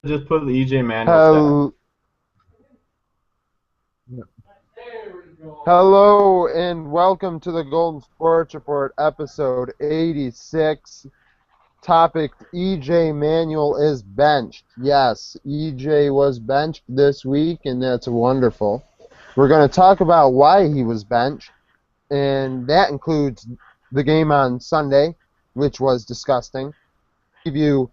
just put the EJ Manuel stat. Hel- Hello and welcome to the Golden Sports Report, episode 86. Topic: EJ Manuel is benched. Yes, EJ was benched this week, and that's wonderful. We're going to talk about why he was benched, and that includes the game on Sunday, which was disgusting. Give you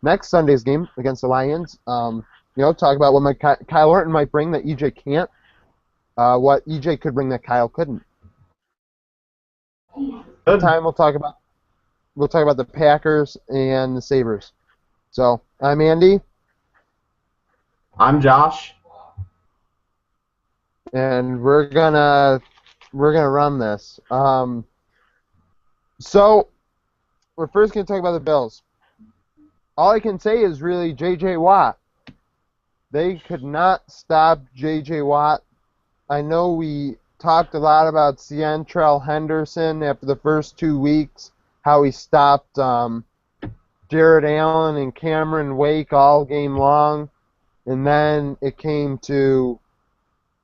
next Sunday's game against the Lions. Talk about what Kyle Orton might bring that EJ can't. What EJ could bring that Kyle couldn't. Good. Time we'll talk about the Packers and the Sabres. So I'm Andy, I'm Josh. and we're gonna run this. So we're first gonna talk about the Bills. All I can say is really J.J. Watt. They could not stop J.J. Watt. I know we talked a lot about Ciantrell Henderson after the first 2 weeks, how he stopped Jared Allen and Cameron Wake all game long, and then it came to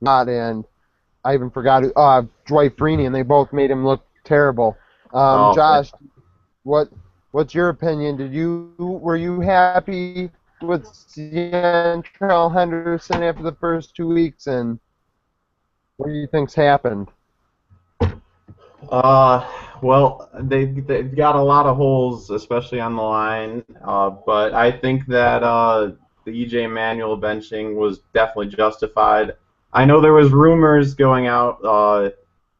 Watt and I even forgot Dwight Freeney, and they both made him look terrible. Oh, Josh, what's your opinion? Were you happy with Ciantrell Henderson after the first 2 weeks, and what do you think's happened? uh, well, they've got a lot of holes, especially on the line. But I think that the EJ Manuel benching was definitely justified. I know there was rumors going out.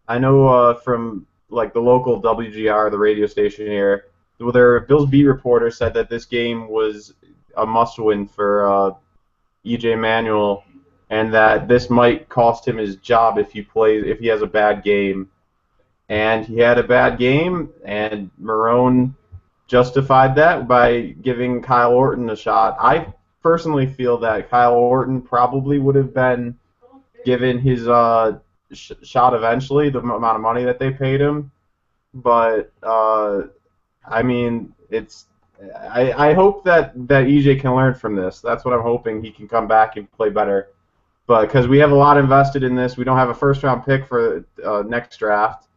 I know from like the local WGR, the radio station here, their Bills beat reporter said that this game was a must-win for EJ Manuel, and that this might cost him his job if he has a bad game. And he had a bad game, and Marone justified that by giving Kyle Orton a shot. I personally feel that Kyle Orton probably would have been given his shot eventually, the amount of money that they paid him. But I mean, I hope that EJ can learn from this. That's what I'm hoping. He can come back and play better. But because we have a lot invested in this, we don't have a first round pick for next draft.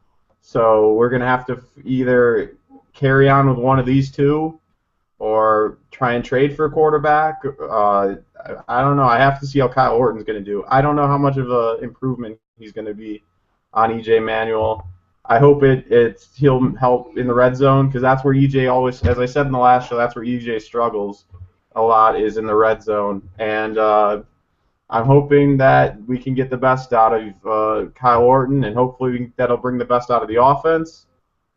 So we're gonna have to either carry on with one of these two, or try and trade for a quarterback. I don't know. I have to see how Kyle Orton's gonna do. I don't know how much of an improvement he's gonna be on EJ Manuel. I hope he'll help in the red zone, because that's where EJ always, as I said in the last show, that's where EJ struggles a lot, is in the red zone. And I'm hoping that we can get the best out of Kyle Orton, and hopefully that'll bring the best out of the offense,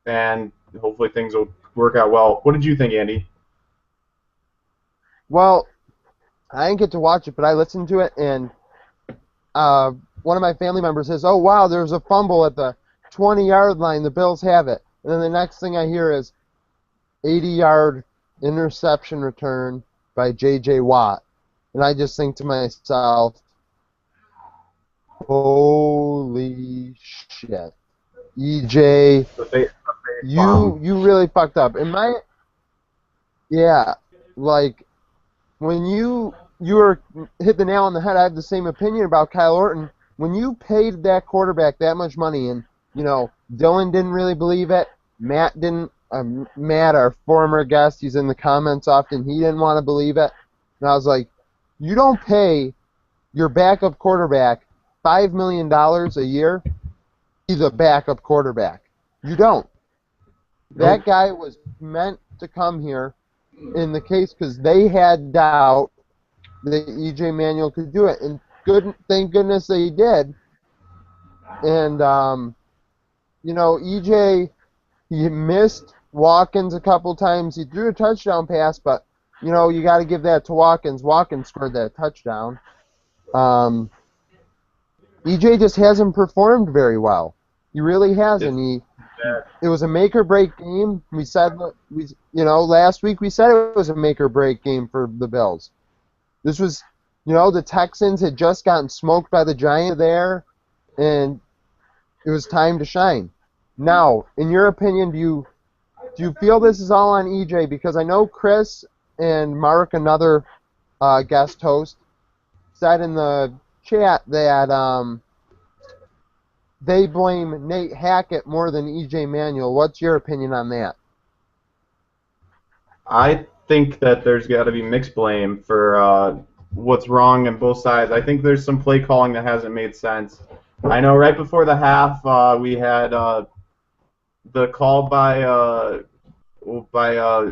and hopefully things will work out well. What did you think, Andy? Well, I didn't get to watch it, but I listened to it, and one of my family members says, "Oh wow, there's a fumble at the 20-yard line. The Bills have it." And then the next thing I hear is 80-yard interception return by J.J. Watt, and I just think to myself, "Holy shit, EJ, The face you bomb. you really fucked up." Yeah, like when you were hit the nail on the head. I have the same opinion about Kyle Orton. When you paid that quarterback that much money, and Dylan didn't really believe it, Matt didn't. Matt, our former guest, he's in the comments often. He didn't want to believe it, and I was like, you don't pay your backup quarterback $5 million a year. He's a backup quarterback. You don't. That Nope. guy was meant to come here in the case because they had doubt that EJ Manuel could do it, and thank goodness they did. And EJ, he missed Watkins a couple times. He threw a touchdown pass, but you got to give that to Watkins. Watkins scored that touchdown. Um, EJ just hasn't performed very well. He really It's hasn't. bad. It was a make or break game. Last week we said it was a make or break game for the Bills. This was, the Texans had just gotten smoked by the Giants there, and it was time to shine. Now, in your opinion, do you feel this is all on EJ? Because I know Chris and Mark, another guest host, said in the chat that they blame Nate Hackett more than EJ Manuel. What's your opinion on that? I think that there's got to be mixed blame for what's wrong on both sides. I think there's some play calling that hasn't made sense. I know right before the half we had the call by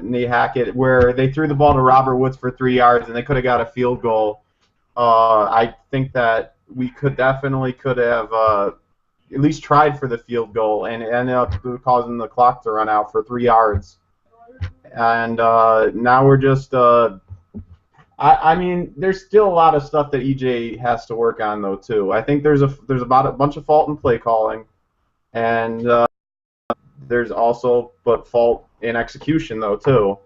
Nate Hackett where they threw the ball to Robert Woods for 3 yards and they could have got a field goal. I think that we could have at least tried for the field goal and ended up causing the clock to run out for 3 yards. And now we're just I mean, there's still a lot of stuff that EJ has to work on though too. I think there's about a bunch of fault in play calling, and there's also fault in execution though too.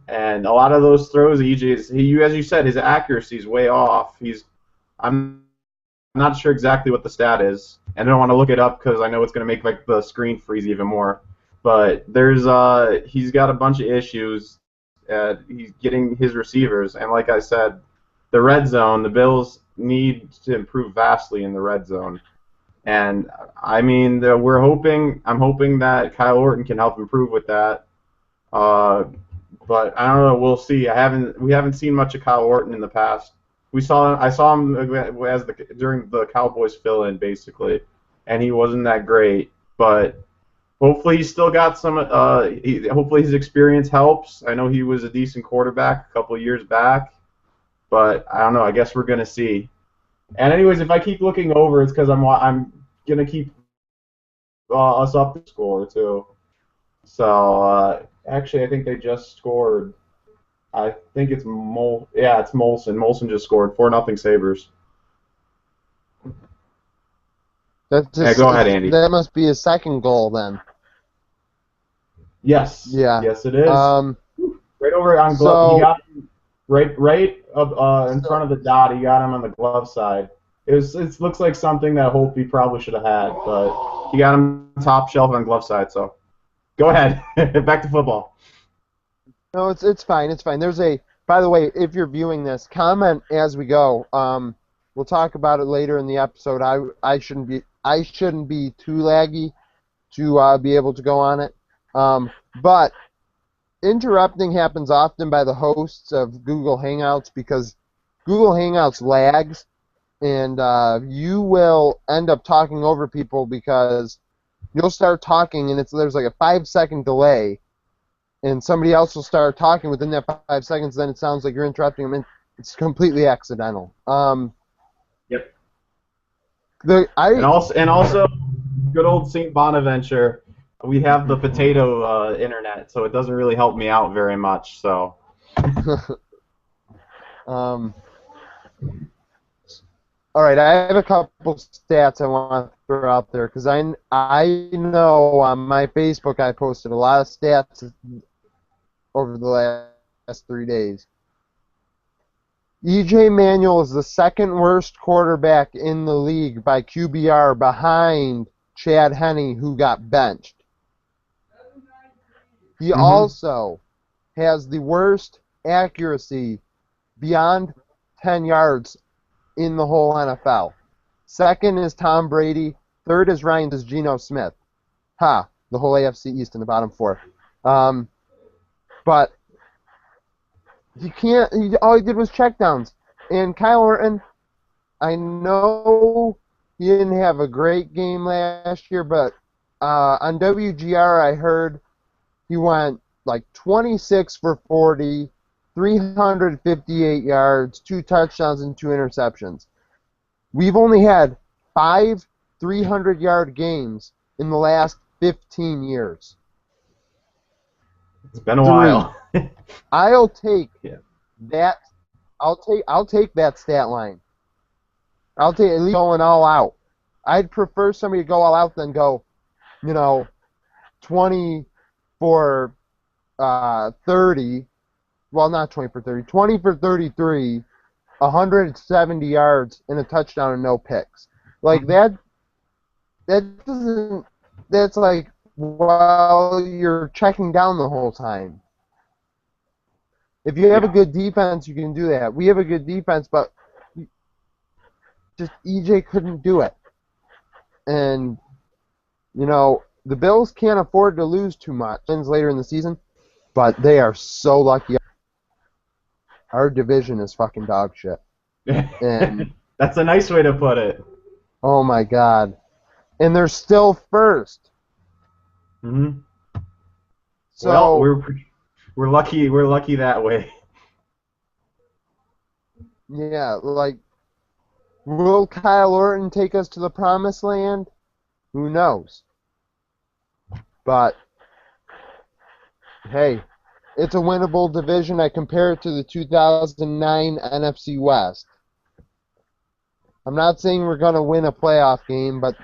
And a lot of those throws, EJ's as you said, his accuracy is way off. I'm not sure exactly what the stat is, and I don't want to look it up because I know it's going to make like the screen freeze even more. But he's got a bunch of issues. He's getting his receivers, and like I said, the red zone. The Bills need to improve vastly in the red zone, and I mean, I'm hoping that Kyle Orton can help improve with that. But I don't know. We'll see. We haven't seen much of Kyle Orton in the past. I saw him during the Cowboys fill-in basically, and he wasn't that great, but. Hopefully he's still got some. Hopefully his experience helps. I know he was a decent quarterback a couple of years back, but I don't know. I guess we're gonna see. And anyways, if I keep looking over, it's because I'm gonna keep us up the score too. So actually, I think they just scored. I think it's it's Molson. Molson just scored 4-0 Sabres. Go ahead, Andy. That must be his second goal then. Yes. Yeah. Yes, it is. Right over on glove. He got him right up in front of the dot. He got him on the glove side. It looks like something that Holtby probably should have had, but he got him top shelf on glove side. So, go ahead. Back to football. No, it's fine. It's fine. By the way, if you're viewing this, comment as we go. We'll talk about it later in the episode. I shouldn't be too laggy to be able to go on it. But interrupting happens often by the hosts of Google Hangouts because Google Hangouts lags, and you will end up talking over people because you'll start talking and there's like a 5-second delay, and somebody else will start talking within that 5 seconds. Then it sounds like you're interrupting them, and it's completely accidental. Yep. And also, good old St. Bonaventure. We have the potato internet, so it doesn't really help me out very much. So. All right, I have a couple stats I want to throw out there because I know on my Facebook I posted a lot of stats over the last 3 days. EJ Manuel is the second worst quarterback in the league by QBR behind Chad Henne, who got benched. He also has the worst accuracy beyond 10 yards in the whole NFL. Second is Tom Brady. Third is Geno Smith. The whole AFC East in the bottom four. But all he did was checkdowns. And Kyle Orton, I know he didn't have a great game last year, but on WGR I heard he went like 26 for 40, 358 yards, 2 touchdowns, and 2 interceptions. We've only had 5 300-yard games in the last 15 years. It's been a while. I'll take that. I'll take that stat line. I'll take at least going all out. I'd prefer somebody to go all out than go, 20 for 30. Well, not 20 for 30. 20 for 33, 170 yards, and a touchdown and no picks. Like that doesn't. That's like while you're checking down the whole time. If you have a Yeah. good defense, you can do that. We have a good defense, but just EJ couldn't do it. And, the Bills can't afford to lose too much later in the season, but they are so lucky. Our division is fucking dog shit. And, That's a nice way to put it. oh my God. And they're still first. Hmm. Well, So, we're lucky. We're lucky that way. yeah, like, will Kyle Orton take us to the promised land? Who knows? But, hey, it's a winnable division. I compare it to the 2009 NFC West. I'm not saying we're going to win a playoff game, but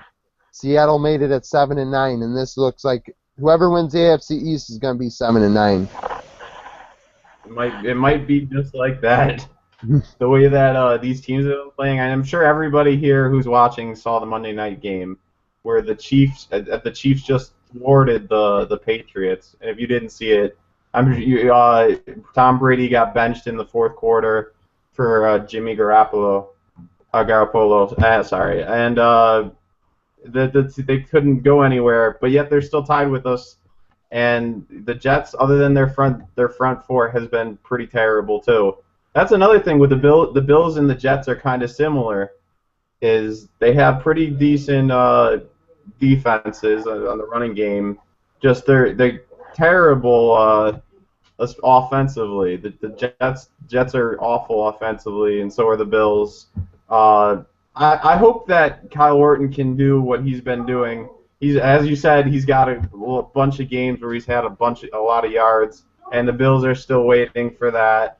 Seattle made it at 7-9, and this looks like whoever wins the AFC East is going to be 7-9. It might be just like that. The way that these teams have been playing, and I'm sure everybody here who's watching saw the Monday night game, where the Chiefs just thwarted the Patriots. And if you didn't see it, Tom Brady got benched in the fourth quarter for Jimmy Garoppolo. Sorry, and they couldn't go anywhere, but yet they're still tied with us. And the Jets, other than their front four, has been pretty terrible too. That's another thing with the Bills and the Jets are kind of similar. Is they have pretty decent defenses on the running game. Just they're terrible offensively. The Jets are awful offensively, and so are the Bills. I hope that Kyle Orton can do what he's been doing. As you said, he's got a bunch of games where he's had a lot of yards, and the Bills are still waiting for that.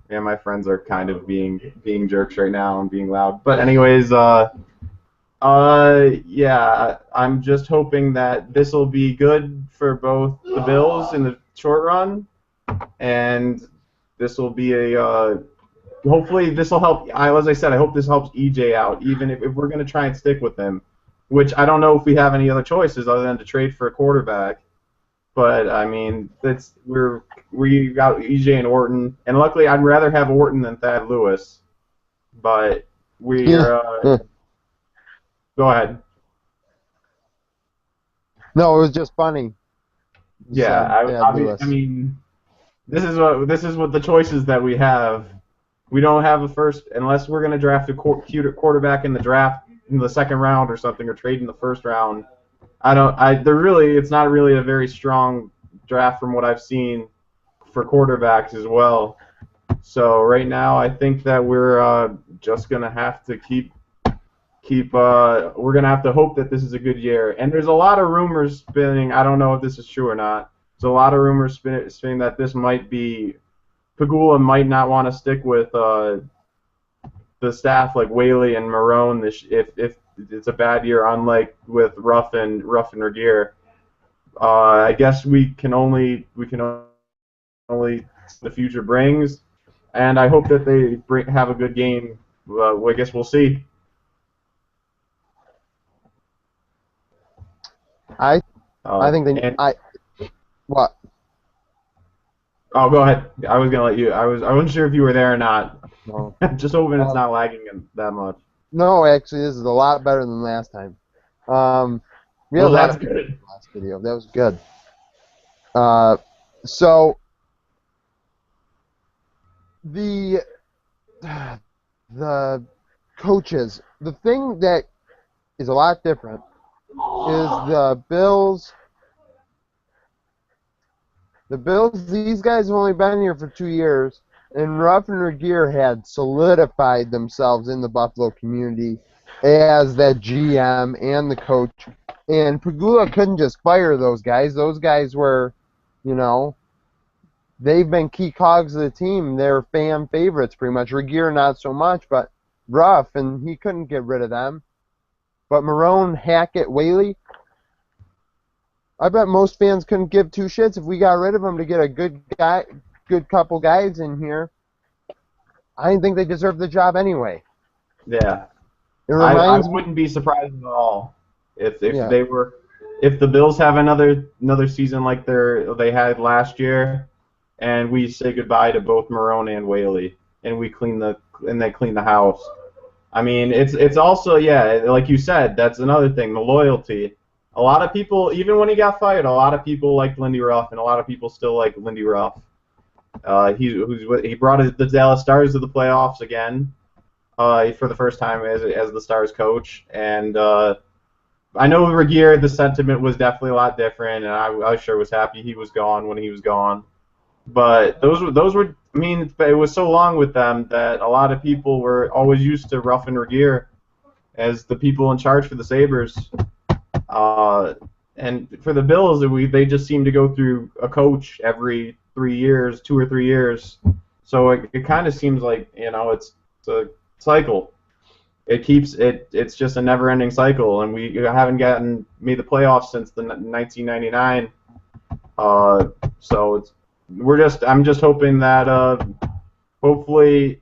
Yeah, my friends are kind of being jerks right now and being loud. But anyways, yeah, I'm just hoping that this will be good for both the Bills in the short run, and this will be hopefully this will help. As I said, I hope this helps EJ out, even if we're going to try and stick with him, which I don't know if we have any other choices other than to trade for a quarterback. But I mean, we got EJ and Orton, and luckily I'd rather have Orton than Thad Lewis. But we're go ahead. No, it was just funny. You Yeah, said Thad I Lewis. mean, this is what the choices that we have. We don't have a first unless we're going to draft a quarterback in the draft in the second round or something, or trade in the first round. It's not really a very strong draft from what I've seen for quarterbacks as well. So right now, I think that we're just gonna have to we're gonna have to hope that this is a good year. And there's a lot of rumors spinning. I don't know if this is true or not. There's a lot of rumors spinning that this might be Pagula might not want to stick with the staff like Whaley and Marone if it's a bad year, unlike with Ruff and Regier. I guess we can only the future brings, and I hope that they have a good game. I guess we'll see. I think they And what? oh, go ahead. I was gonna let you. I wasn't sure if you were there or not. No. Just hoping it's not lagging that much. No, actually, this is a lot better than last time. We had Well, a lot that's of good. in the last video. That was good. So the the coaches, the thing that is a lot different is the Bills. The Bills, these guys have only been here for 2 years, and Ruff and Regier had solidified themselves in the Buffalo community as that GM and the coach. And Pagula couldn't just fire those guys. Those guys were, they've been key cogs of the team. They're fan favorites pretty much. Regier not so much, but Ruff, and he couldn't get rid of them. But Marone, Hackett, Whaley, I bet most fans couldn't give two shits if we got rid of them to get a good couple guys in here. I didn't think they deserved the job anyway. Yeah. It I reminds me. wouldn't be surprised at all if Yeah. they were if the Bills have another season like they had last year. and we say goodbye to both Marone and Whaley, and they clean the house. I mean, it's also, yeah, like you said, that's another thing, the loyalty. A lot of people, even when he got fired, a lot of people liked Lindy Ruff, and a lot of people still like Lindy Ruff. He brought the Dallas Stars to the playoffs again for the first time as the Stars coach, and I know Regier, the sentiment was definitely a lot different, and I sure was happy he was gone when he was gone. But those were. I mean, it was so long with them that a lot of people were always used to Ruff and Regier as the people in charge for the Sabres. And for the Bills, they just seem to go through a coach every 3 years, 2 or 3 years. So it kind of seems like it's a cycle. It's just a never-ending cycle, and we haven't made the playoffs since the 1999. So I'm just hoping that hopefully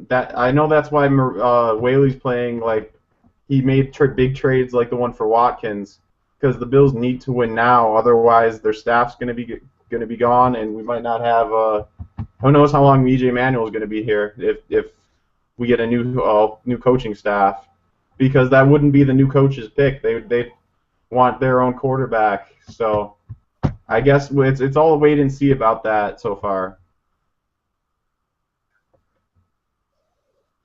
that I know that's why Whaley's playing like he made big trades like the one for Watkins because the Bills need to win now, otherwise their staff's going to be gone, and we might not have who knows how long EJ Manuel is going to be here if we get a new coaching staff, because that wouldn't be the new coach's pick. They want their own quarterback. So I guess it's all a wait and see about that so far.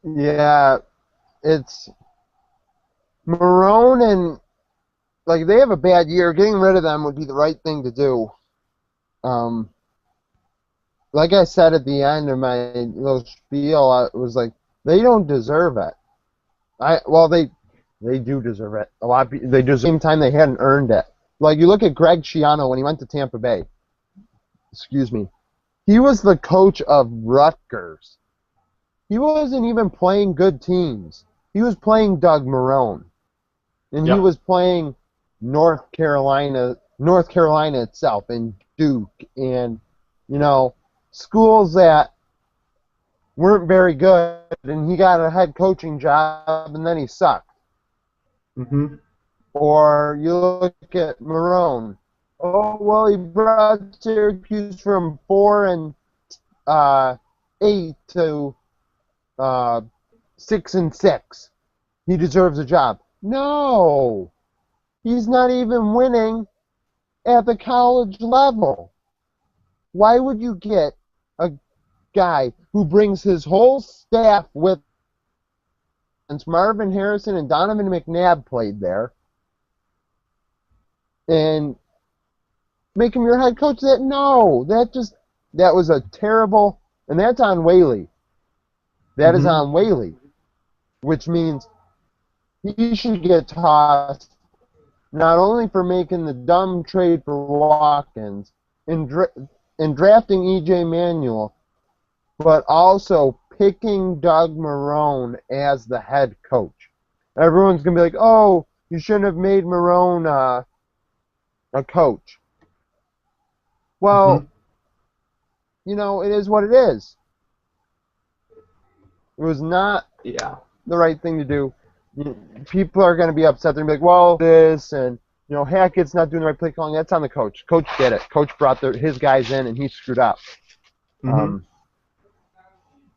Yeah, it's Marone and like they have a bad year. Getting rid of them would be the right thing to do. Like I said at the end of my little spiel, I was like, they don't deserve it. They do deserve it. A lot. They deserve the same time they hadn't earned it. Like you look at Greg Schiano when he went to Tampa Bay. Excuse me. He was the coach of Rutgers. He wasn't even playing good teams. He was playing Doug Marone, and Yep. he was playing North Carolina itself, and Duke, and schools that weren't very good, and he got a head coaching job, and then he sucked. Mm-hmm. Or you look at Marone. Oh well, he brought Syracuse from 4-8 to 6-6. He deserves a job. No, he's not even winning at the college level. Why would you get a guy who brings his whole staff with? Since Marvin Harrison and Donovan McNabb played there, and make him your head coach? That was a terrible, and that's on Whaley. That is on Whaley, which means he should get tossed not only for making the dumb trade for Watkins and drafting E.J. Manuel, but also picking Doug Marone as the head coach. Everyone's going to be like, oh, you shouldn't have made Marone a coach. Well, it is what it is. It was not the right thing to do. People are going to be upset. They're going to be like, well, this, and, Hackett's not doing the right play calling. That's on the coach. Coach did it. Coach brought his guys in, and he screwed up.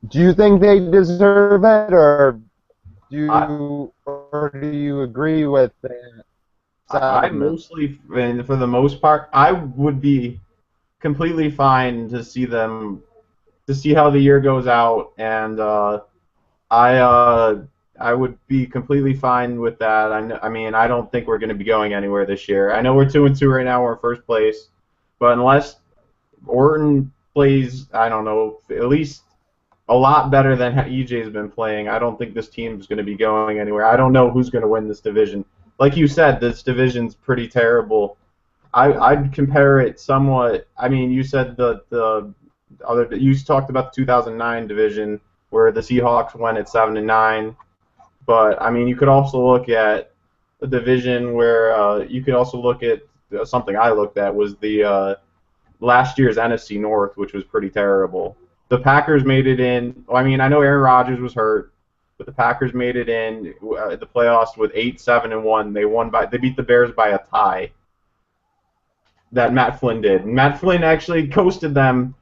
Do you think they deserve it, or do you agree with that? I mostly, and for the most part, I would be completely fine to see how the year goes out, and I would be completely fine with that. I mean, I don't think we're going to be going anywhere this year. I know we're 2-2 right now. We're in first place, but unless Orton plays, I don't know, at least a lot better than EJ's been playing, I don't think this team's going to be going anywhere. I don't know who's going to win this division. Like you said, this division's pretty terrible. I'd compare it somewhat. I mean, you said you talked about the 2009 division where the Seahawks went at 7-9, but I mean, you could also look at a division where you could also look at something I looked at was the last year's NFC North, which was pretty terrible. The Packers made it in. I mean, I know Aaron Rodgers was hurt, but the Packers made it in the playoffs with 8-7-1. They beat the Bears by a tie. That Matt Flynn did. Matt Flynn actually coasted them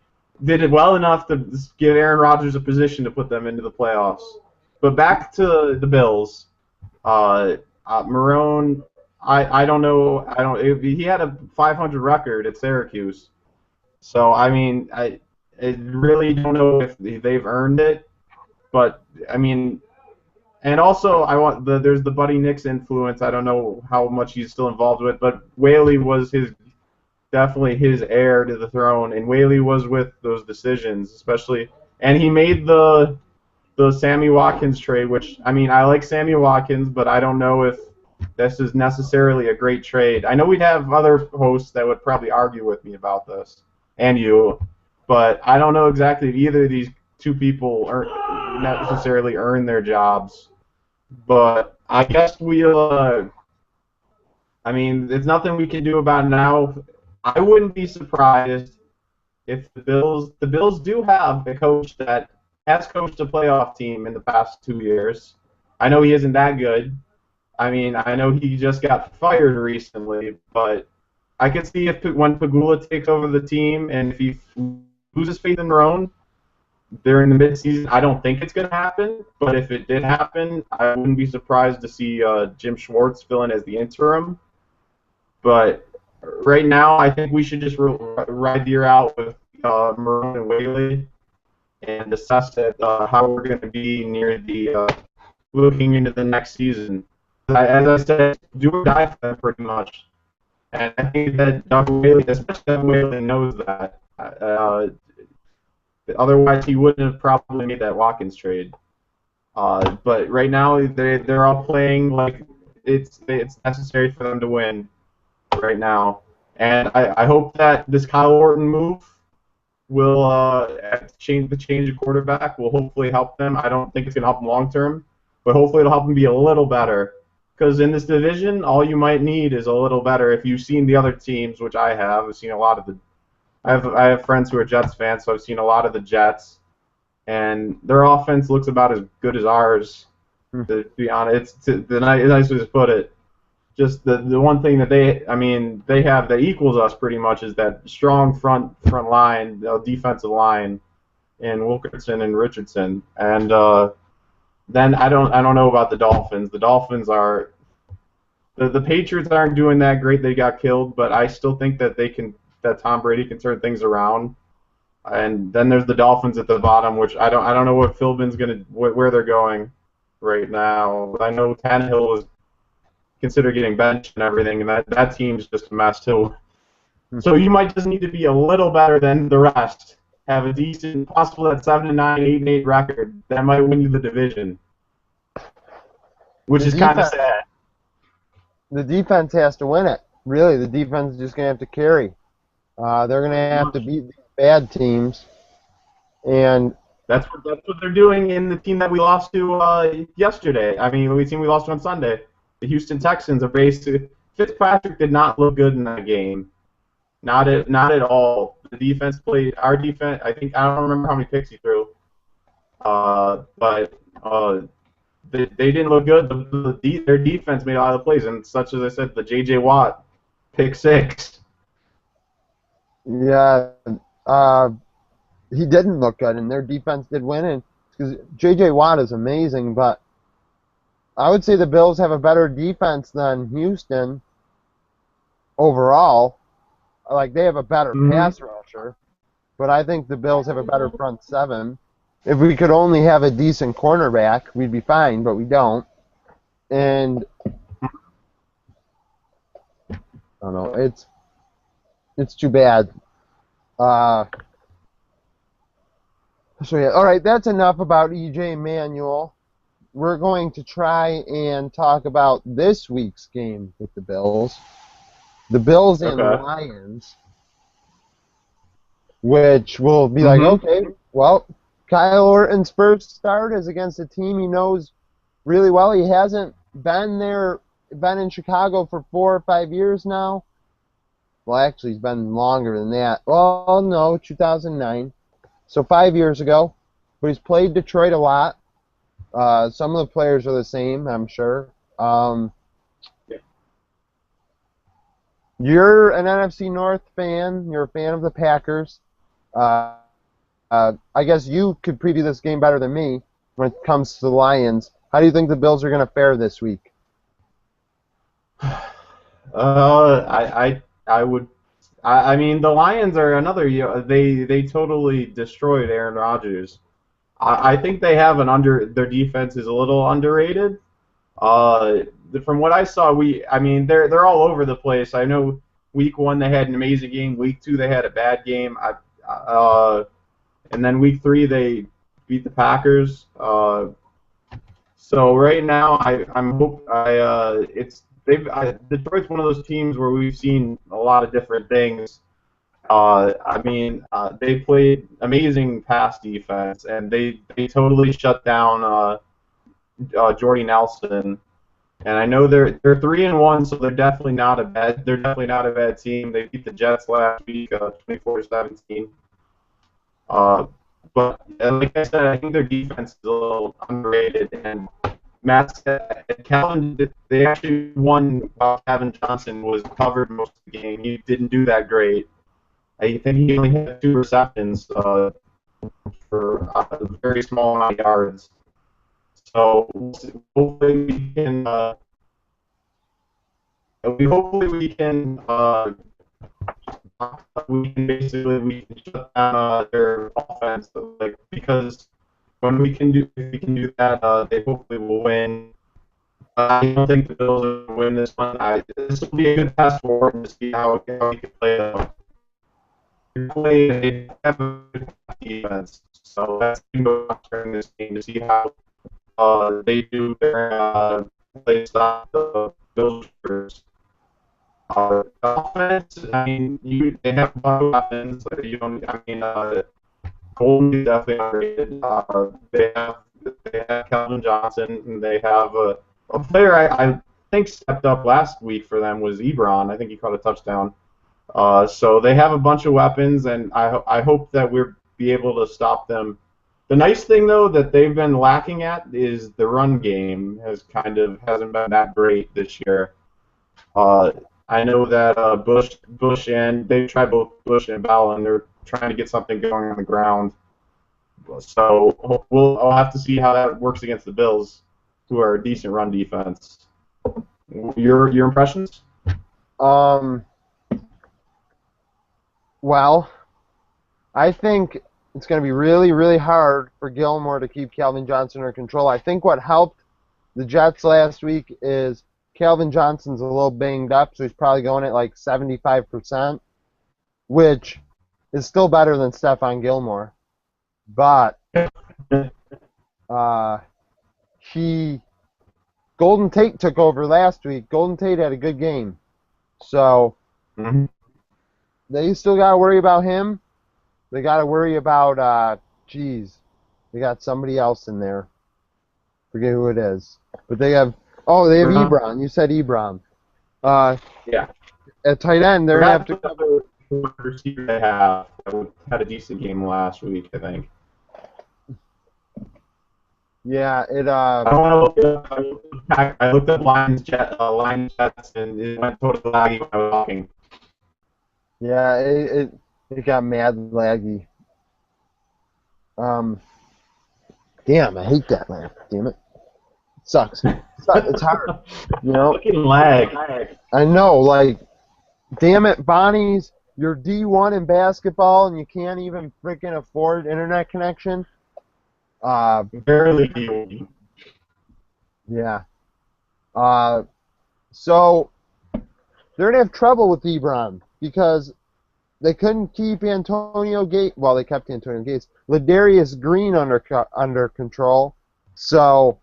did it well enough to give Aaron Rodgers a position to put them into the playoffs. But back to the Bills. Marone, I don't know. He had a 500 record at Syracuse. So I mean, I really don't know if they've earned it. But I mean, and also there's the Buddy Nix influence. I don't know how much he's still involved with, but Whaley was definitely his heir to the throne, and Whaley was with those decisions, especially, and he made the Sammy Watkins trade, which, I mean, I like Sammy Watkins, but I don't know if this is necessarily a great trade. I know we'd have other hosts that would probably argue with me about this, and you, but I don't know exactly if either of these two people necessarily earn their jobs. But I guess I mean, there's nothing we can do about it now. I wouldn't be surprised if the Bills do have a coach that has coached a playoff team in the past 2 years. I know he isn't that good. I mean, I know he just got fired recently, but I could see if when Pagula takes over the team and if he loses faith in Marone during the midseason, I don't think it's going to happen. But if it did happen, I wouldn't be surprised to see Jim Schwartz fill in as the interim. But right now, I think we should just ride the year out with Marone and Whaley and assess how we're going to be near the looking into the next season. As I said, do or die for them pretty much. And I think that Doug Whaley, especially Doug Whaley, knows that. Otherwise, he wouldn't have probably made that Watkins trade. But right now, they're all playing like it's necessary for them to win right now. And I hope that this Kyle Orton move will change of quarterback will hopefully help them. I don't think it's going to help them long term, but hopefully it'll help them be a little better. Because in this division, all you might need is a little better. If you've seen the other teams, which I have, I've seen a lot of the. I have friends who are Jets fans, so I've seen a lot of the Jets, and their offense looks about as good as ours. To be honest, it's the nicest way to put it. Just the one thing that they have that equals us pretty much is that strong front line, defensive line, in Wilkerson and Richardson, and then I don't know about the Dolphins. The Dolphins are the Patriots aren't doing that great. They got killed, but I still think that Tom Brady can turn things around. And then there's the Dolphins at the bottom, which I don't know what Philbin's where they're going right now. I know Tannehill was considered getting benched and everything, and that team's just a mess too. So you might just need to be a little better than the rest. Have a decent, possible at 7-9, 8-8 record. That might win you the division, which is kind of sad. The defense has to win it. Really, the defense is just going to have to carry. They're going to have to beat these bad teams, and that's what they're doing in the team that we lost to yesterday. I mean, the team we lost to on Sunday. The Houston Texans are basically. Fitzpatrick did not look good in that game. Not at all. The defense played. Our defense. I don't remember how many picks he threw. But they didn't look good. Their defense made a lot of plays, and such as I said, the J.J. Watt pick 6. Yeah, he didn't look good, and their defense did win. And because J.J. Watt is amazing, but I would say the Bills have a better defense than Houston overall. Like, they have a better pass rusher, but I think the Bills have a better front seven. If we could only have a decent cornerback, we'd be fine, but we don't. And I don't know, it's too bad. So yeah, all right, that's enough about E.J. Manuel. We're going to try and talk about this week's game with the Bills. The Bills and Lions, which will be like, okay, well, Kyle Orton's first start is against a team he knows really well. He hasn't been in Chicago for 4 or 5 years now. Well, actually, he's been longer than that. Well, no, 2009. So 5 years ago. But he's played Detroit a lot. Some of the players are the same, I'm sure. You're an NFC North fan. You're a fan of the Packers. I guess you could preview this game better than me when it comes to the Lions. How do you think the Bills are going to fare this week? I would. I mean, the Lions are another. They totally destroyed Aaron Rodgers. I think they have their defense is a little underrated. Uh, from what I saw, I mean, they're all over the place. I know week one they had an amazing game. Week two they had a bad game. And then week three they beat the Packers. So right now Detroit's one of those teams where we've seen a lot of different things. They played amazing pass defense, and they totally shut down Jordy Nelson. And I know they're 3-1, so they're definitely not a bad team. They beat the Jets last week, 24-17. But like I said, I think their defense is a little underrated. And Calvin, they actually won while Calvin Johnson was covered most of the game. He didn't do that great. I think he only had 2 receptions for a very small amount of yards. So hopefully we can shut down their offense, like, because if we can do that, they hopefully will win. I don't think the Bills are going to win this one. This will be a good test for Orton to see how he can play them. They have a good defense, so that's going to go during this game to see how they do their play stop the Bills. Offense, I mean, they have a lot of weapons. But you don't. I mean, Golden is definitely underrated. They have Calvin Johnson, and they have a player I think stepped up last week for them was Ebron. I think he caught a touchdown. So they have a bunch of weapons, and I hope that we'll be able to stop them. The nice thing, though, that they've been lacking at is the run game hasn't been that great this year. I know that Bush and they've tried both Bush and Bell, and they're trying to get something going on the ground. So I'll have to see how that works against the Bills, who are a decent run defense. Your impressions? Well, I think it's going to be really, really hard for Gilmore to keep Calvin Johnson under control. I think what helped the Jets last week is Calvin Johnson's a little banged up, so he's probably going at like 75%, which is still better than Stephon Gilmore. But Golden Tate took over last week. Golden Tate had a good game. So they still got to worry about him. They got to worry about, they got somebody else in there. Forget who it is. But they have Ebron. You said Ebron. Yeah. At tight end, they're going to have to cover. Receiver they have had a decent game last week, I think. Yeah, I looked up Lions Jets, and it went totally laggy when I was talking. Yeah, it got mad laggy. Damn, I hate that, man. Damn it. It sucks. It's hard. You know? Fucking lag. I know, like, damn it, Bonnie's, you're D1 in basketball and you can't even freaking afford internet connection. Barely D1. Yeah. So they're gonna have trouble with Ebron because they couldn't keep Antonio Gates. Well, they kept Antonio Gates. Ladarius Green under control. So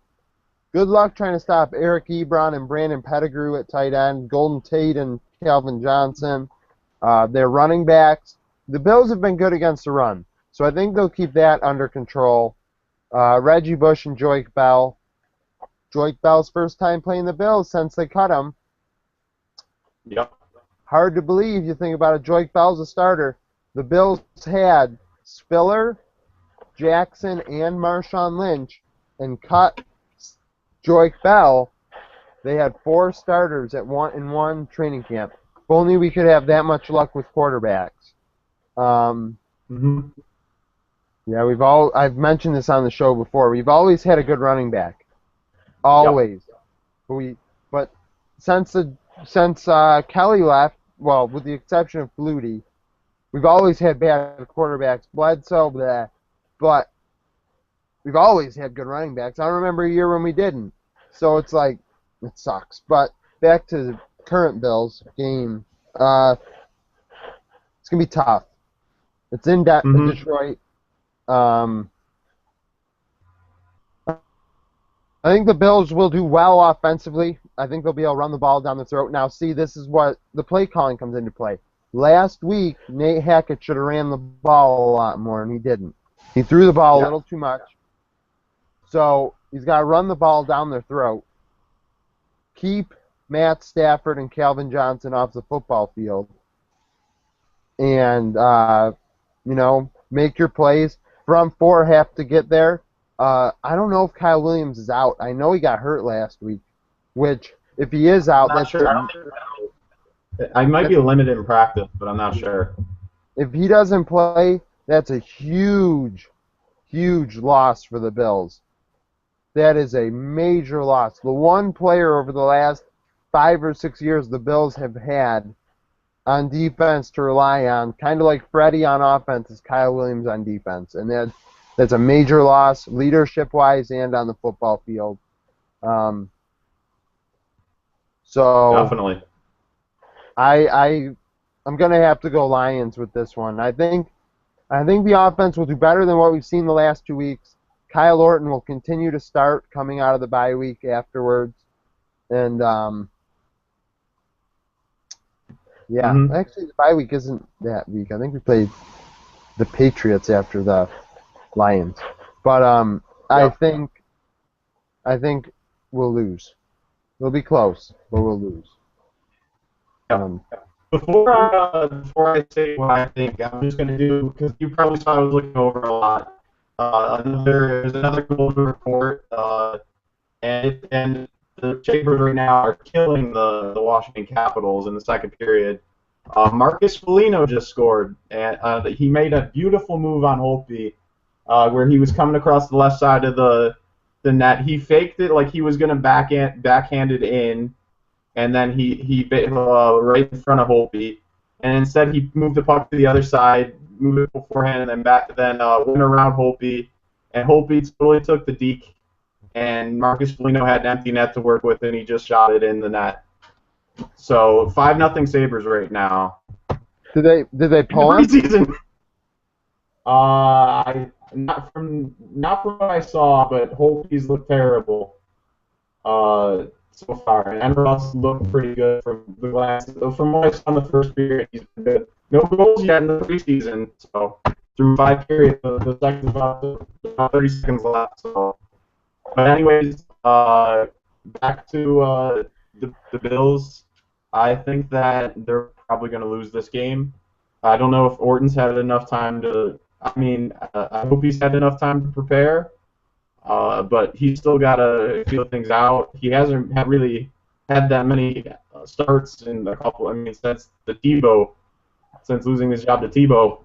good luck trying to stop Eric Ebron and Brandon Pettigrew at tight end, Golden Tate and Calvin Johnson. Their running backs. The Bills have been good against the run, so I think they'll keep that under control. Reggie Bush and Joique Bell. Joique Bell's first time playing the Bills since they cut him. Yep. Hard to believe. You think about it. Joique Bell's a starter. The Bills had Spiller, Jackson, and Marshawn Lynch, and cut Joique Bell. They had 4 starters in one training camp. If only we could have that much luck with quarterbacks. Yeah, I've mentioned this on the show before. We've always had a good running back. Yep. Always. But since Kelly left, well, with the exception of Flutie, we've always had bad quarterbacks. Bledsoe, bleh. But we've always had good running backs. I don't remember a year when we didn't. So it's like, it sucks. But back to the current Bills game. It's going to be tough. It's in Mm-hmm. Detroit. Um, I think the Bills will do well offensively. I think they'll be able to run the ball down the throat. Now, see, this is what the play calling comes into play. Last week, Nate Hackett should have ran the ball a lot more, and he didn't. He threw the ball a Yeah. little too much. So he's got to run the ball down their throat. Keep Matt Stafford and Calvin Johnson off the football field. And, make your plays. Front four have to get there. I don't know if Kyle Williams is out. I know he got hurt last week, which, if he is I'm out, not sure. I might be limited in practice, but I'm not sure. if he doesn't play, that's a huge, huge loss for the Bills. That is a major loss. The one player over the last 5 or 6 years the Bills have had on defense to rely on, kind of like Freddie on offense, is Kyle Williams on defense. And that's a major loss, leadership-wise and on the football field. So Definitely. I'm going to have to go Lions with this one. I think the offense will do better than what we've seen the last 2 weeks. Kyle Orton will continue to start coming out of the bye week afterwards. And, yeah, Mm-hmm. actually the bye week isn't that week. I think we played the Patriots after the Lions. But I Yep. think we'll lose. We'll be close, but we'll lose. Yep. Before I say what I think, I'm just going to do, because you probably saw I was looking over a lot. There's another golden report, and the Sabres right now are killing the Washington Capitals in the second period. Marcus Foligno just scored, and he made a beautiful move on Holtby, where he was coming across the left side of the net. He faked it like he was going to backhand it in, and then he right in front of Holtby, and instead he moved the puck to the other side, moved it beforehand, and then went around Holtby, and Holtby totally took the deke, and Marcus Foligno had an empty net to work with, and he just shot it in the net. So 5-0 Sabres right now. Did they In the pull him? preseason, not from what I saw, but Holtby's looked terrible so far, and Ross looked pretty good from what I saw in the first period. He's been good. No goals yet in the preseason, so through 5 periods, the second about 30 seconds left. So, but anyways, back to the Bills. I think that they're probably going to lose this game. I don't know if Orton's had enough time to. I hope he's had enough time to prepare. But he's still got to feel things out. He hasn't really had that many starts in a couple. Since losing his job to Tebow.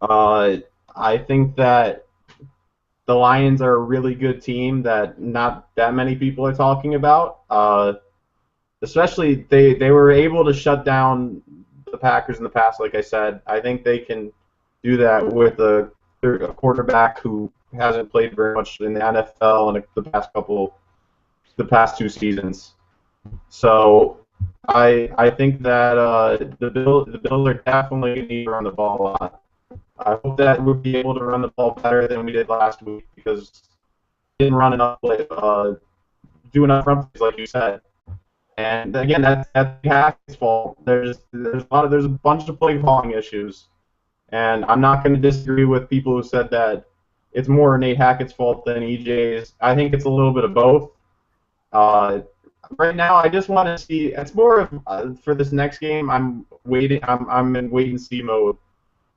I think that the Lions are a really good team that not that many people are talking about. Especially they were able to shut down the Packers in the past. Like I said, I think they can do that with a quarterback who hasn't played very much in the NFL in the past 2 seasons. So I think that the Bills are definitely going to need to run the ball a lot. I hope that we'll be able to run the ball better than we did last week because we didn't run enough do enough run plays like you said. And again, that's Hackett's fault. There's a bunch of play calling issues. And I'm not going to disagree with people who said that it's more Nate Hackett's fault than EJ's. I think it's a little bit of both. Right now, I just want to see. It's more of for this next game. I'm waiting. I'm in wait and see mode,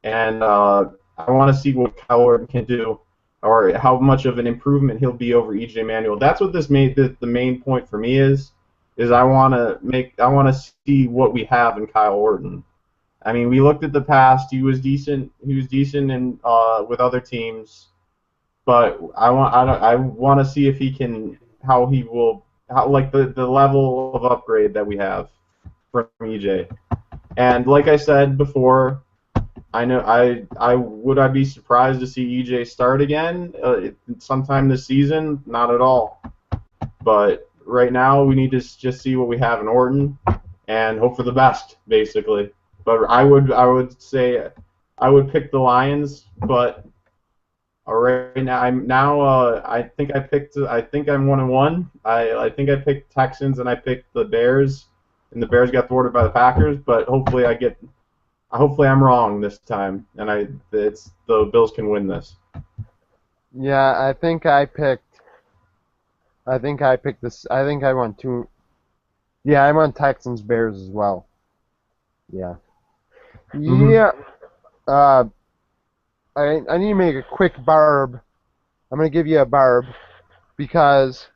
and I want to see what Kyle Orton can do, or how much of an improvement he'll be over EJ Manuel. That's what this made the main point for me is I want to see what we have in Kyle Orton. I mean, we looked at the past. He was decent. He was decent in with other teams, but I want to see if he can how he will how like the level of upgrade that we have from EJ. And like I said before, I know I be surprised to see EJ start again sometime this season. Not at all. But right now we need to just see what we have in Orton and hope for the best, basically. But I would say I would pick the Lions, but right now I think I'm 1-1. I think I picked Texans and I picked the Bears, and the Bears got thwarted by the Packers. But hopefully I'm wrong this time, and the Bills can win this. Yeah, I think I picked this. I think I went two. Yeah, I went Texans Bears as well. Yeah. Mm-hmm. Yeah. Uh, I need to make a quick barb. I'm gonna give you a barb because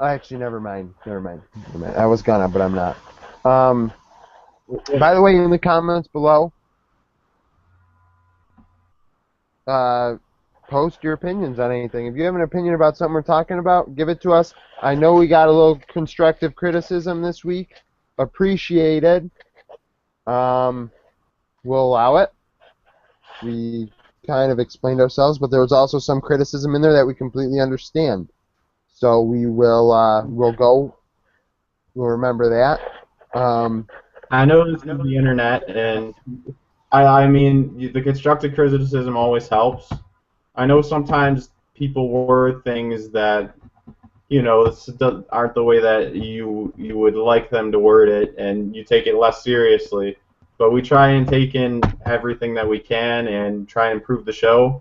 actually never mind. Never mind. Never mind. I was gonna, but I'm not. Um, by the way, in the comments below, uh, post your opinions on anything. If you have an opinion about something we're talking about, give it to us. I know we got a little constructive criticism this week. Appreciated. We'll allow it. We kind of explained ourselves, but there was also some criticism in there that we completely understand. So we'll remember that. I know this is the internet, and I mean the constructive criticism always helps. I know sometimes people word things that aren't the way that you would like them to word it, and you take it less seriously. But we try and take in everything that we can and try and improve the show.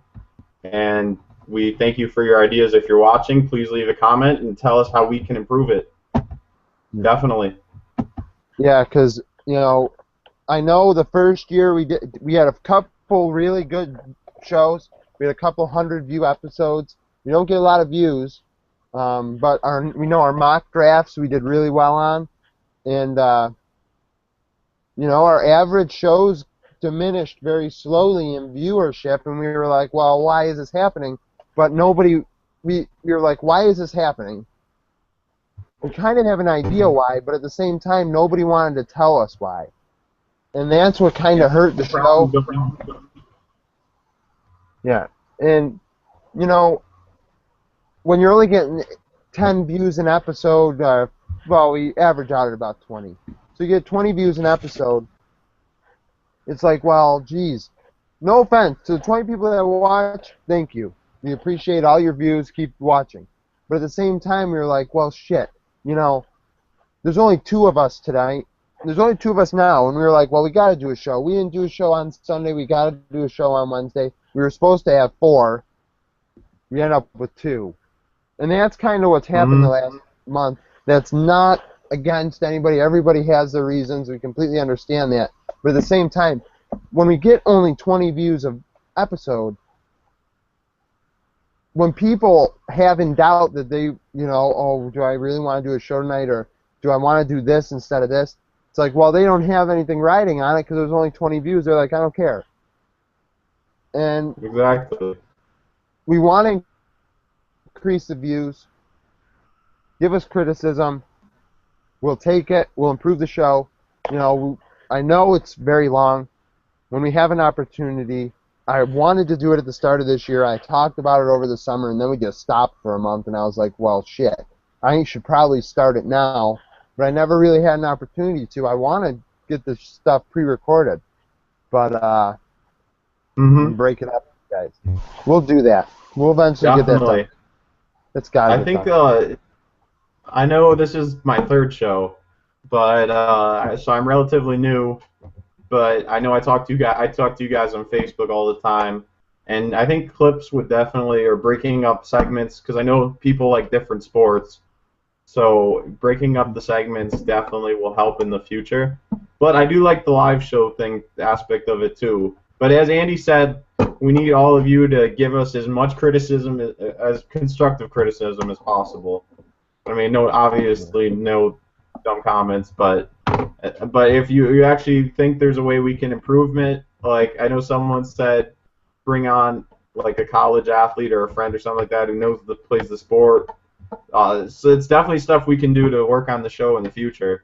And we thank you for your ideas. If you're watching, please leave a comment and tell us how we can improve it. Definitely. Yeah, because I know the first year we had a couple really good shows. We had a couple 100-view episodes. We don't get a lot of views, but we know our mock drafts we did really well on, and our average shows diminished very slowly in viewership, and we were like, well, why is this happening? But we were like, why is this happening? We kind of have an idea why, but at the same time, nobody wanted to tell us why. And that's what kind of hurt the show. Yeah. And, when you're only getting 10 views an episode, well, we average out at about 20. So you get 20 views an episode. It's like, well, geez. No offense to the 20 people that watch, thank you. We appreciate all your views. Keep watching. But at the same time, we're like, well, shit. There's only 2 of us tonight. There's only 2 of us now, and we were like, well, we got to do a show. We didn't do a show on Sunday. We got to do a show on Wednesday. We were supposed to have 4. We ended up with 2. And that's kind of what's happened the last month. That's not against anybody. Everybody has their reasons. We completely understand that. But at the same time, when we get only 20 views of episode, when people have in doubt that they, oh, do I really want to do a show tonight, or do I want to do this instead of this? It's like, well, they don't have anything riding on it because there's only 20 views. They're like, I don't care. And exactly. We want to increase the views. Give us criticism. We'll take it. We'll improve the show. I know it's very long. When we have an opportunity, I wanted to do it at the start of this year. I talked about it over the summer, and then we just stopped for a month, and I was like, well, shit. I should probably start it now, but I never really had an opportunity to. I want to get this stuff pre-recorded, but break it up, guys. We'll do that. We'll eventually get that done. It's got to I think I know this is my 3rd show, but so I'm relatively new. But I know I talk to you guys on Facebook all the time, and I think clips would definitely, or breaking up segments, because I know people like different sports, so breaking up the segments definitely will help in the future. But I do like the live show aspect of it too. But as Andy said, we need all of you to give us as much criticism, as constructive criticism as possible. I mean, obviously no dumb comments, but But if you actually think there's a way we can improvement, like I know someone said, bring on like a college athlete or a friend or something like that who plays the sport. So it's definitely stuff we can do to work on the show in the future.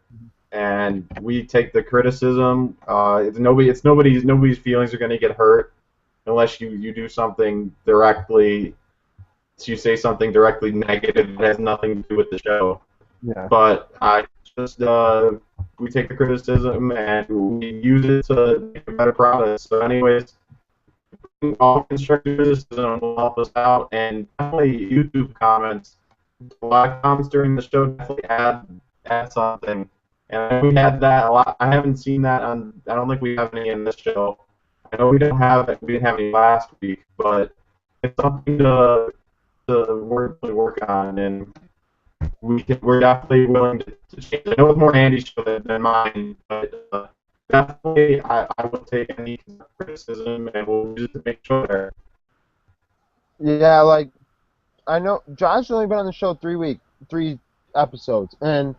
And we take the criticism. Nobody's feelings are going to get hurt unless you do something directly. You say something directly negative that has nothing to do with the show. Yeah. But I just we take the criticism and we use it to make a better product. So, anyways, all constructive criticism will help us out, and definitely YouTube comments. A lot of comments during the show definitely add something. And we had that a lot. I haven't seen that on. I don't think we have any in this show. I know we don't have it. We didn't have any last week, but it's something to work on, and we're definitely willing to change. I know it's more Andy's show than mine, but definitely I will take any criticism and we'll use it to make sure. Yeah, like I know Josh's only been on the show 3 episodes, and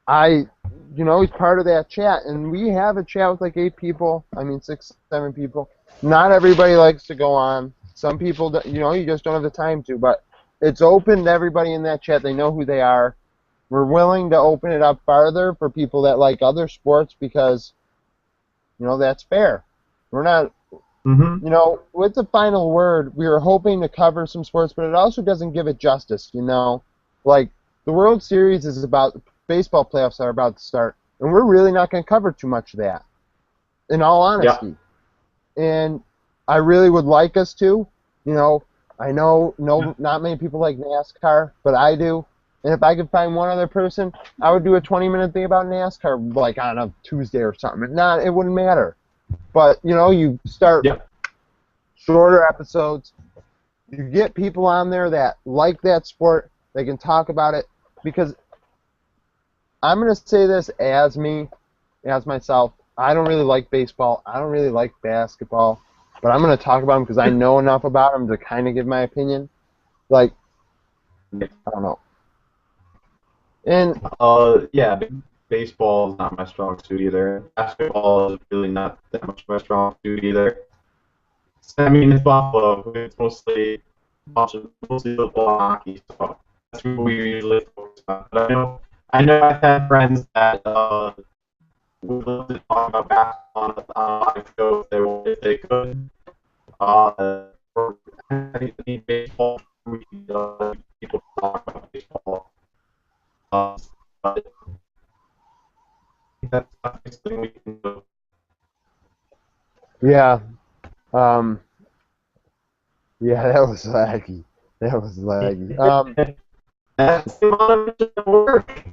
he's part of that chat, and we have a chat with like 8 people. I mean, 6, 7 people. Not everybody likes to go on. Some people, you just don't have the time to. But it's open to everybody in that chat. They know who they are. We're willing to open it up farther for people that like other sports because, that's fair. We're not. With the final word, we were hoping to cover some sports, but it also doesn't give it justice, Like, the World Series is about, baseball playoffs are about to start, and we're really not going to cover too much of that, in all honesty. Yeah. And I really would like us to, I know not many people like NASCAR, but I do. And if I could find one other person, I would do a 20-minute thing about NASCAR, like on a Tuesday or something. It wouldn't matter. But, you start shorter episodes. You get people on there that like that sport. They can talk about it. Because I'm going to say this as myself. I don't really like baseball. I don't really like basketball. But I'm going to talk about them because I know enough about them to kind of give my opinion. Like, I don't know. And baseball is not my strong suit either. Basketball is really not that much my strong suit either. I mean, it's Buffalo. It's mostly football and hockey, so that's what we usually focus on. But I know I've had friends that would love to talk about basketball on a live show if they could. Or any baseball, people talk about baseball. But that's something we can do. Yeah. Yeah, that was laggy. That's a lot of work.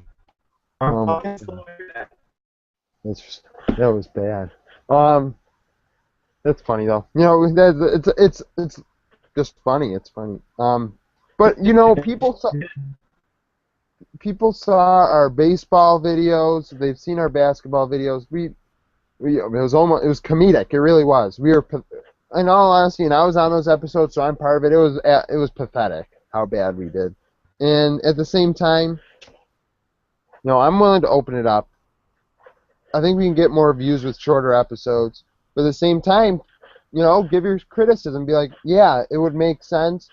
That was bad. That's funny though. It's just funny. It's funny. But people saw our baseball videos. They've seen our basketball videos. It was comedic. It really was. We were, in all honesty, and I was on those episodes, so I'm part of it. It was pathetic how bad we did. And at the same time, I'm willing to open it up. I think we can get more views with shorter episodes. But at the same time, give your criticism. Be like, yeah, it would make sense.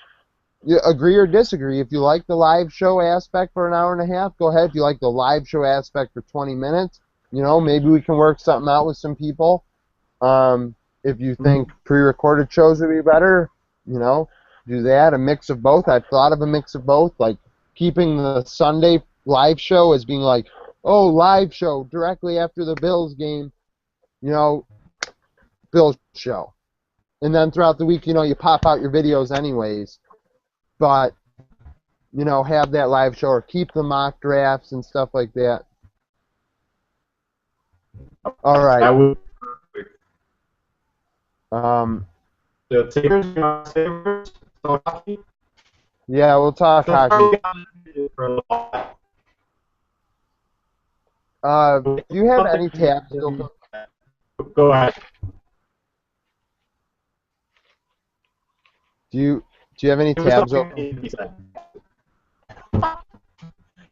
You agree or disagree. If you like the live show aspect for an hour and a half, go ahead. If you like the live show aspect for 20 minutes, maybe we can work something out with some people. If you think pre-recorded shows would be better, do that. A mix of both. I've thought of a mix of both, like keeping the Sunday live show as being like, oh, live show directly after the Bills game, Bills show. And then throughout the week, you pop out your videos anyways. But, have that live show or keep the mock drafts and stuff like that. All right. That would be perfect. Sabres, hockey? Yeah, we'll talk hockey. Do you have any tabs open? Go ahead. Do you have any tabs open?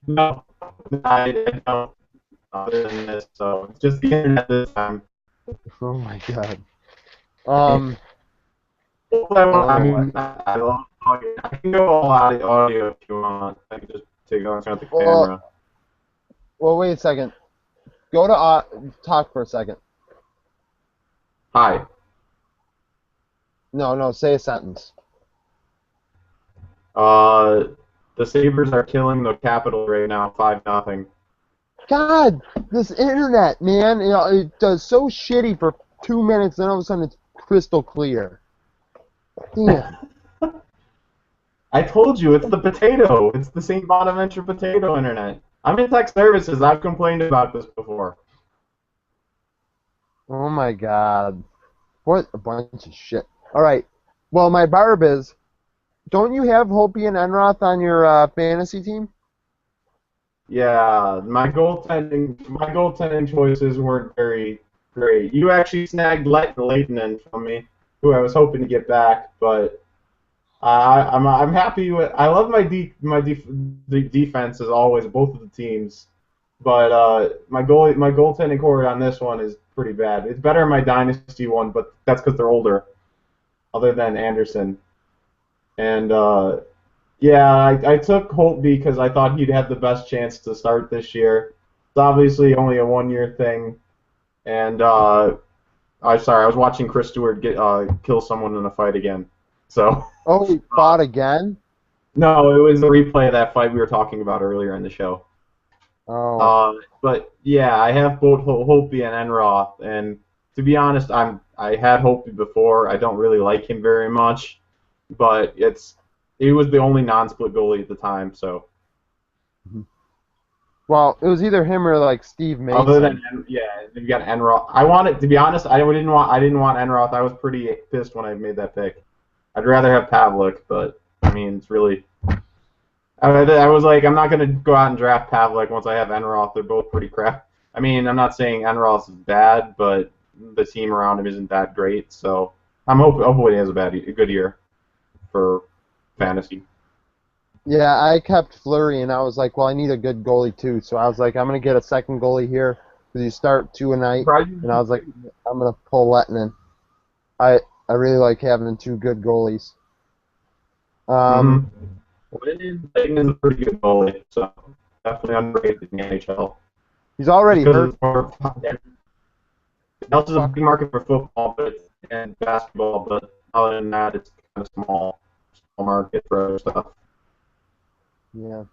No, I don't. other than this. So it's just the internet this time. Oh my God. Um. I Oh. mean, I love audio. I can go all audio if you want. I can just take it on turn the Well. camera. Well. Wait a second. Go to talk for a second. Hi. No. No. Say a sentence. Uh, the Sabres are killing the Capitals right now, 5-0. God, this internet, man. You know, it does so shitty for 2 minutes, then all of a sudden it's crystal clear. Damn. I told you, it's the potato. It's the St. Bonaventure potato internet. I'm in tech services. I've complained about this before. Oh my God. What a bunch of shit. All right. Well, my barb is. Don't you have Hopi and Enroth on your fantasy team? Yeah, my goaltending choices weren't very great. You actually snagged Leighton from me, who I was hoping to get back, but I'm happy with. I love the defense as always, both of the teams, but my goaltending core on this one is pretty bad. It's better in my dynasty one, but that's because they're older, other than Anderson. And yeah, I took Holtby because I thought he'd have the best chance to start this year. It's obviously only a 1 year thing, and I'm sorry, I was watching Chris Stewart get kill someone in a fight again. So Oh, he fought again? no, it was a replay of that fight we were talking about earlier in the show. Oh. But yeah, I have both Holtby and Enroth, and to be honest, I had Holtby before. I don't really like him very much, but he was the only non-split goalie at the time, so. Well, it was either him or like Steve Other Mason. than you got Enroth. I wanted to be honest. I didn't want Enroth. I was pretty pissed when I made that pick. I'd rather have Pavlik, but I mean it's really. I was like, I'm not gonna go out and draft Pavlik once I have Enroth. They're both pretty crap. I mean, I'm not saying Enroth is bad, but the team around him isn't that great. So hopefully he has a good year for fantasy. Yeah, I kept Fleury, and I was like, well, I need a good goalie too. So I was like, I'm gonna get a second goalie here because you start two a night, and I was like, I'm gonna pull Lettinen. I really like having two good goalies. Leighton is a pretty good goalie, so definitely underrated in the NHL. He's already hurt. It's more, else is a big market for football, and basketball, but other than that, it's kind of small market for other stuff. Yeah.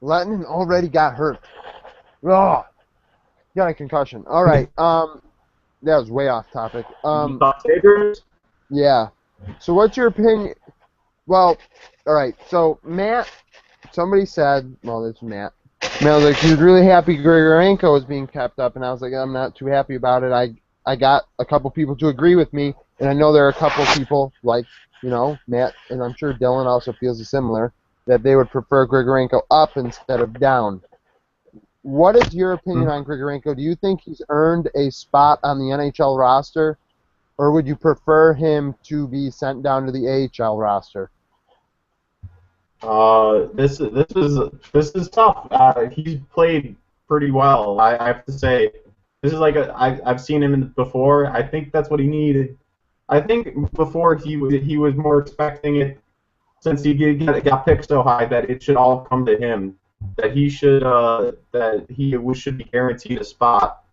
Lettinen already got hurt. Oh, got a concussion. All right. That was way off topic. You thought Sabres? Yeah. So what's your opinion? Well, all right. So Matt, somebody said, well, it's Matt. Matt was like, he was really happy Grigorenko was being kept up, and I was like, I'm not too happy about it. I got a couple people to agree with me, and I know there are a couple people like, Matt, and I'm sure Dylan also feels similar, that they would prefer Grigorenko up instead of down. What is your opinion on Grigorenko? Do you think he's earned a spot on the NHL roster, or would you prefer him to be sent down to the AHL roster? This is tough. He's played pretty well. I have to say, this is like I've seen him before. I think that's what he needed. I think before he was more expecting it, since he got picked so high, that it should all come to him. That he should should be guaranteed a spot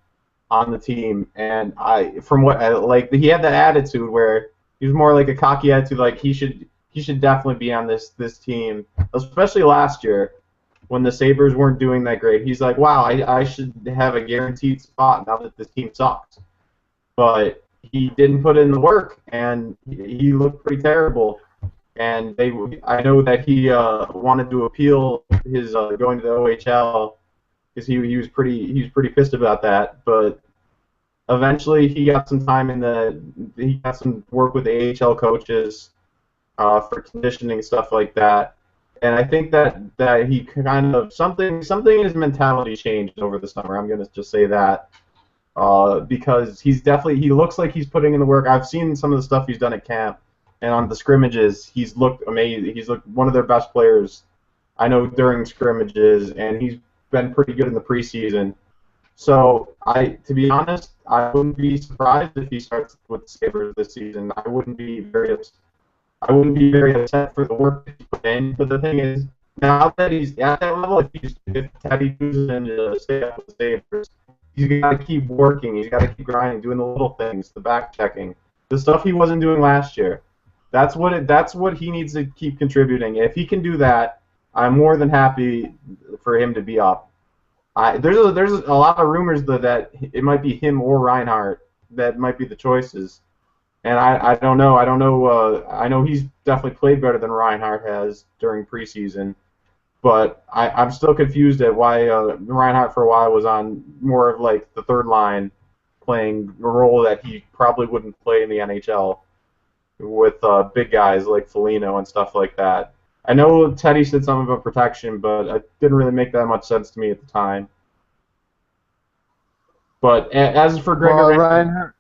on the team. And he had that attitude where he was more like a cocky attitude, like he should definitely be on this team, especially last year when the Sabres weren't doing that great. He's like, wow, I should have a guaranteed spot now that this team sucks. But he didn't put in the work, and he looked pretty terrible. And I know that he wanted to appeal his going to the OHL because he was pretty pissed about that. But eventually, he got some work with the AHL coaches for conditioning, stuff like that. And I think that he kind of something in his mentality changed over the summer. I'm gonna just say that because he looks like he's putting in the work. I've seen some of the stuff he's done at camp, and on the scrimmages, he's looked amazing. He's looked one of their best players I know during scrimmages, and been pretty good in the preseason. So to be honest, I wouldn't be surprised if he starts with the Sabres this season. I wouldn't be very upset for the work that he put in. But the thing is, now that he's at that level, if Teddy chooses him to stay up with the Sabres, he's got to keep working. He's got to keep grinding, doing the little things, the back checking, the stuff he wasn't doing last year. That's what he needs to keep contributing. If he can do that, I'm more than happy for him to be up. There's a lot of rumors that it might be him or Reinhardt that might be the choices. And I don't know. I don't know. I know he's definitely played better than Reinhardt has during preseason, but I'm still confused at why Reinhardt for a while was on more of like the third line, playing a role that he probably wouldn't play in the NHL with big guys like Foligno and stuff like that. I know Teddy said something about protection, but it didn't really make that much sense to me at the time. But as for Grigorenko,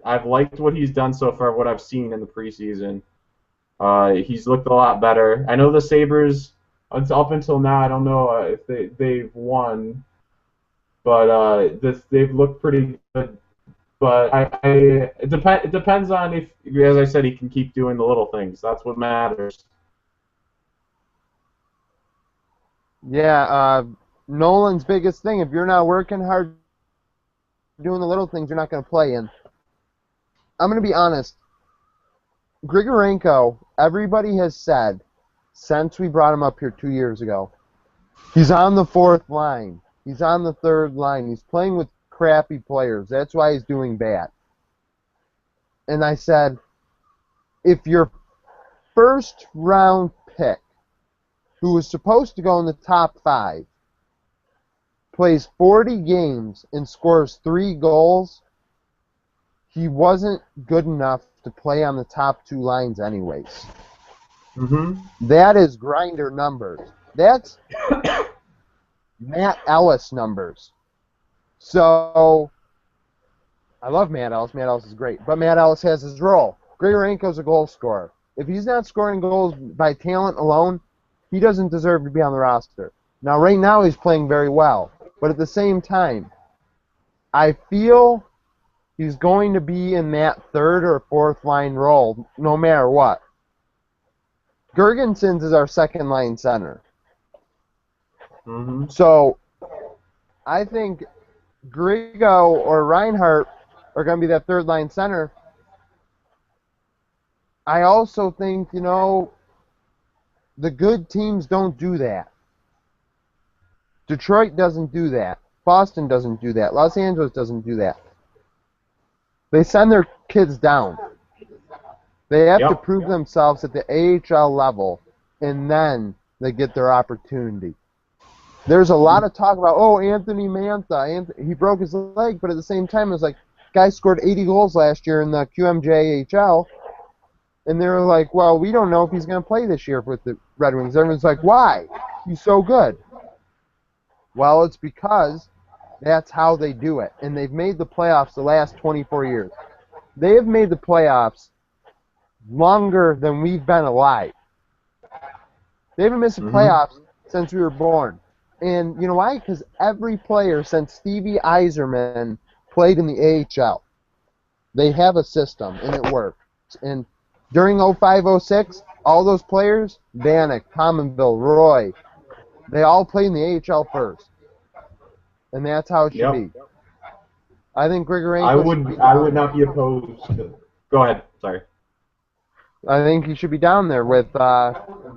I've liked what he's done so far, what I've seen in the preseason. He's looked a lot better. I know the Sabres, up until now, I don't know if they've won, but they've looked pretty good. But it depends on if, as I said, he can keep doing the little things. That's what matters. Yeah, Nolan's biggest thing, if you're not working hard doing the little things, you're not going to play. And I'm going to be honest, Grigorenko, everybody has said, since we brought him up here 2 years ago, he's on the fourth line. He's on the third line. He's playing with crappy players. That's why he's doing bad. And I said, if your first round pick, who was supposed to go in the top 5, plays 40 games and scores 3 goals, he wasn't good enough to play on the top 2 lines anyways. That is grinder numbers. That's Matt Ellis numbers. So, I love Matt Ellis. Matt Ellis is great. But Matt Ellis has his role. Grigorenko's a goal scorer. If he's not scoring goals by talent alone, he doesn't deserve to be on the roster. Now, right now, he's playing very well. But at the same time, I feel he's going to be in that third or fourth line role no matter what. Girgensons is our second line center. So, I think Grigo or Reinhardt are going to be that third line center. I also think, the good teams don't do that. Detroit doesn't do that. Boston doesn't do that. Los Angeles doesn't do that. They send their kids down. They have to prove themselves at the AHL level, and then they get their opportunity. There's a lot of talk about, Anthony Mantha. He broke his leg, but at the same time, it was like, guy scored 80 goals last year in the QMJ AHL, and they were like, well, we don't know if he's going to play this year with the Red Wings. Everyone's like, why? He's so good. Well, it's because that's how they do it, and they've made the playoffs the last 24 years. They have made the playoffs longer than we've been alive. They haven't missed the playoffs since we were born. And you know why? Because every player since Stevie Yzerman played in the AHL. They have a system, and it works. And during 05-06, all those players, Vanek, Pominville, Roy, they all played in the AHL first. And that's how it should be. I think Grigorenko I would not be opposed to... Go ahead. Sorry. I think he should be down there with, Armia.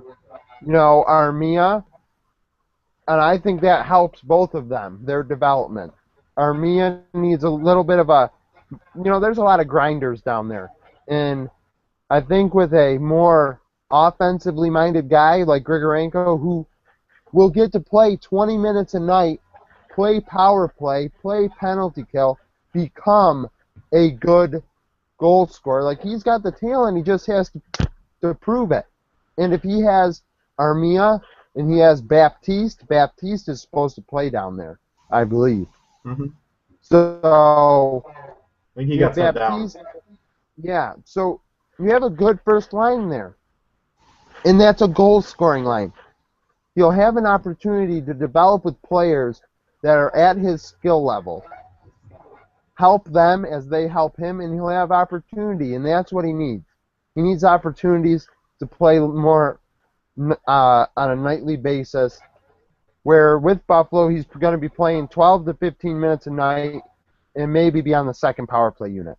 And I think that helps both of them, their development. Armia needs a little bit of a... there's a lot of grinders down there. And I think with a more offensively minded guy like Grigorenko, who will get to play 20 minutes a night, play power play, play penalty kill, become a good goal scorer. Like, he's got the talent, he just has to prove it. And if he has Armia and he has Baptiste is supposed to play down there, I believe. So, I think he got sent down. Yeah, so you have a good first line there. And that's a goal-scoring line. he'll have an opportunity to develop with players that are at his skill level, help them as they help him, and he'll have opportunity, and that's what he needs. He needs opportunities to play more on a nightly basis, where with Buffalo he's going to be playing 12 to 15 minutes a night and maybe be on the second power play unit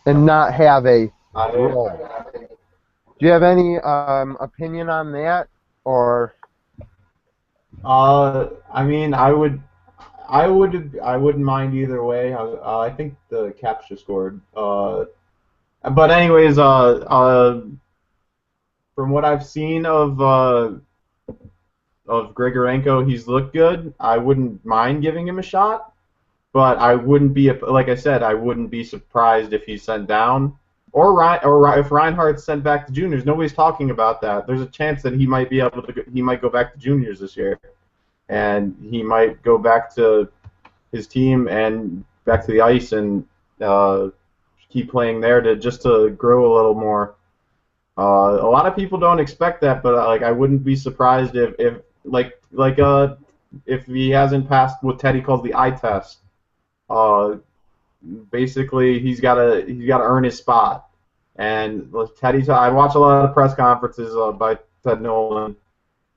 and not have a role. Do you have any opinion on that, or? I mean, I wouldn't mind either way. I think the Caps just scored. But anyways, from what I've seen of Grigorenko, he's looked good. I wouldn't mind giving him a shot, but I wouldn't be, like I said, I wouldn't be surprised if he's sent down, or if Reinhardt's sent back to juniors. Nobody's talking about that. There's a chance that he might go back to juniors this year, and he might go back to his team and back to the ice and keep playing there to grow a little more. A lot of people don't expect that, but like I wouldn't be surprised if he hasn't passed what Teddy calls the eye test. Basically, he's got to earn his spot. And I watch a lot of press conferences by Ted Nolan,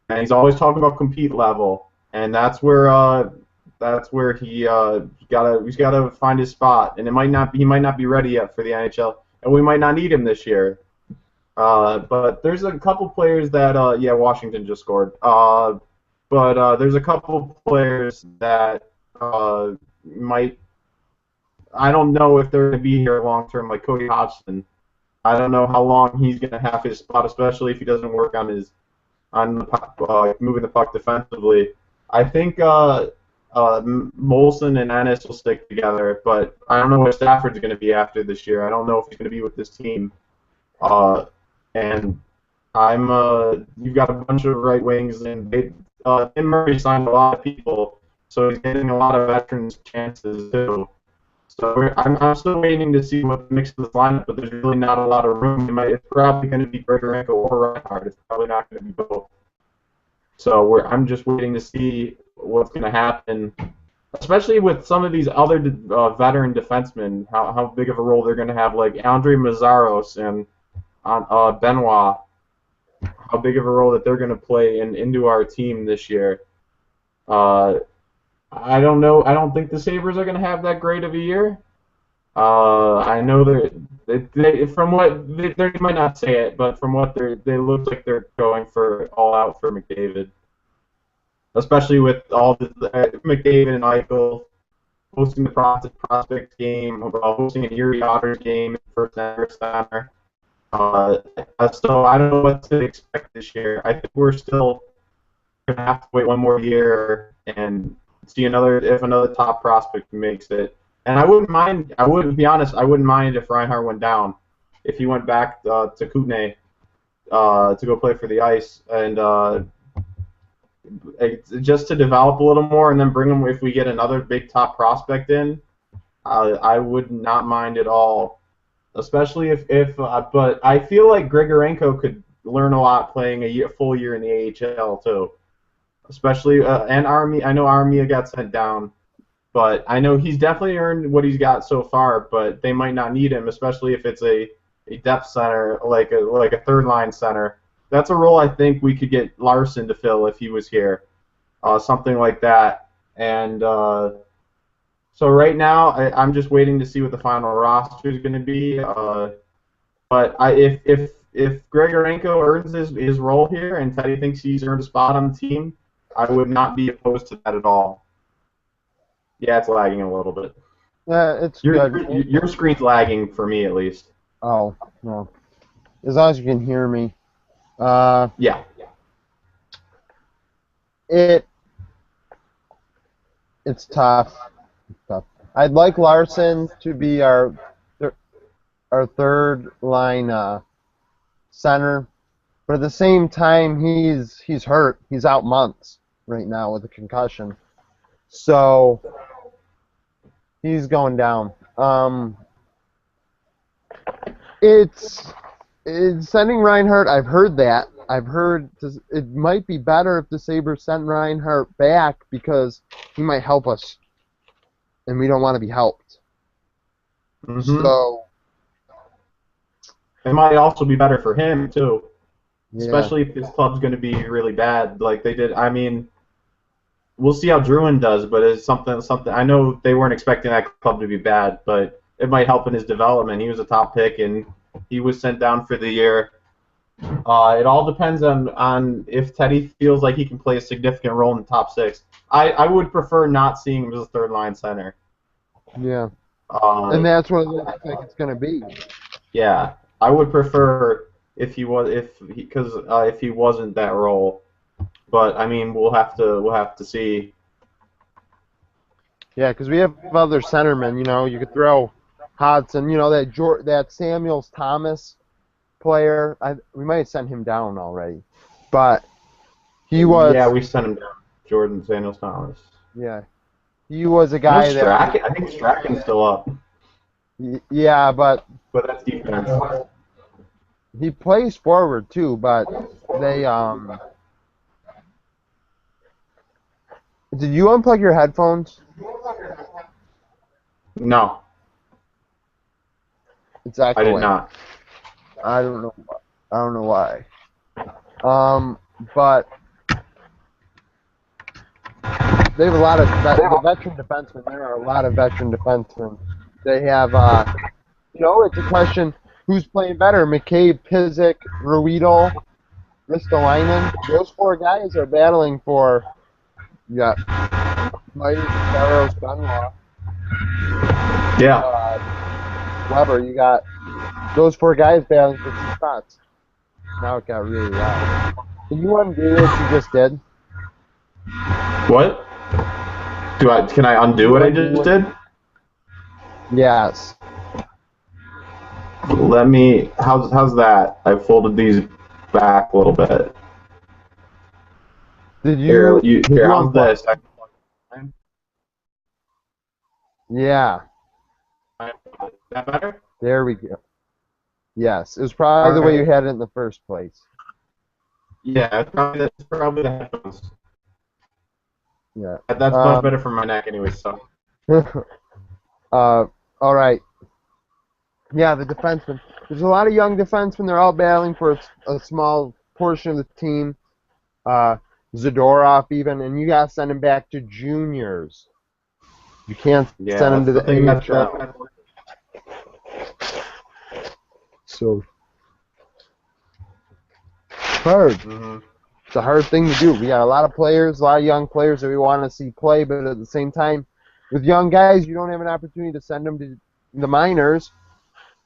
and he's always talking about compete level, and that's where he's got to find his spot. And he might not be ready yet for the NHL, and we might not need him this year. But there's a couple players that Washington just scored. But there's a couple players that might. I don't know if they're going to be here long term, like Cody Hodgson. I don't know how long he's going to have his spot, especially if he doesn't work on moving the puck defensively. I think Molson and Ennis will stick together, but I don't know what Stafford's going to be after this year. I don't know if he's going to be with this team. And you've got a bunch of right wings, and Tim Murray signed a lot of people, so he's getting a lot of veterans chances too. So I'm still waiting to see what the mix of this lineup, but there's really not a lot of room. It's probably going to be Grigorenko or Reinhardt. It's probably not going to be both. So I'm just waiting to see what's going to happen, especially with some of these other veteran defensemen, how big of a role they're going to have, like Andre Mazzaros and Benoit, how big of a role that they're going to play into our team this year. I don't know. I don't think the Sabres are going to have that great of a year. I know they might not say it, but from what they look like they're going for all out for McDavid, especially with all the McDavid and Eichel hosting the prospect game, hosting an Erie Otters game for center. So I don't know what to expect this year. I think we're still going to have to wait one more year and see if another top prospect makes it. And I wouldn't mind if Reinhart went down, if he went back to Kootenay to go play for the Ice, and just to develop a little more, and then bring him if we get another big top prospect in. I would not mind at all, especially but I feel like Grigorenko could learn a lot playing a full year in the AHL too. Especially and Army. I know Armia got sent down, but I know he's definitely earned what he's got so far. But they might not need him, especially if it's a depth center, like a third line center. That's a role I think we could get Larson to fill if he was here, something like that. And so right now I'm just waiting to see what the final roster is going to be. But if Grigorenko earns his role here and Teddy thinks he's earned a spot on the team, I would not be opposed to that at all. Yeah, it's lagging a little bit. It's good. Your screen's lagging for me at least. Oh, no. As long as you can hear me. Yeah. It's tough. I'd like Larson to be our third line center, but at the same time he's hurt. He's out months right now with a concussion, so he's going down. It's sending Reinhardt. I've heard that I've heard it might be better if the Sabres sent Reinhart back because he might help us, and we don't want to be helped. Mm-hmm. So, It might also be better for him too, yeah. especially if his club's going to be really bad, like they did. I mean, we'll see how Druin does, but it's something. I know they weren't expecting that club to be bad, but it might help in his development. He was a top pick, and he was sent down for the year. It all depends on if Teddy feels like he can play a significant role in the top six. I would prefer not seeing him as a third line center. Yeah. And Uh, that's what it looks like it's going to be. yeah, I would prefer if he was if he wasn't that role. But I mean, we'll have to see. Yeah, because we have other centermen. You could throw Hodson. That Samuels Thomas player. We might have sent him down already, but he Yeah, was. we sent him down. Jordan Samuels Thomas. Yeah, he was a No guy that. I think Strachan's still up, Yeah, but but that's defense. he plays forward too. But they Did you unplug your headphones? No, It's I did echoing. not. I don't know. I don't know why. But they have a lot of the veteran defensemen. There are a lot of veteran defensemen. They have, it's a question: who's playing better, McCabe, Pizik, Ruedel, Ristolainen? Those four guys are battling for. You got Myers, Saros, Benoit, Yeah. Weber. You got those four guys battling for two spots. Now it got really loud. Can you undo what you just did? What? Can I undo what I just did? Yes. Let me. How's that? I folded these back a little bit. Did Here, you how's unplug? this? Yeah. Is that better? There we go. Yes. It was probably All the way you right. had it in the first place. Yeah, that's probably the headphones. Yeah. That's much better for my neck anyway. So. All right. Yeah, the defensemen. There's a lot of young defensemen. They're all battling for a small portion of the team. Zadorov even, and you got to send him back to juniors. You can't Yeah, send him that's to the the thing. AHL. So hard. Mm-hmm. It's a hard thing to do. We got a lot of players, a lot of young players that we want to see play, but at the same time, with young guys, you don't have an opportunity to send them to the minors.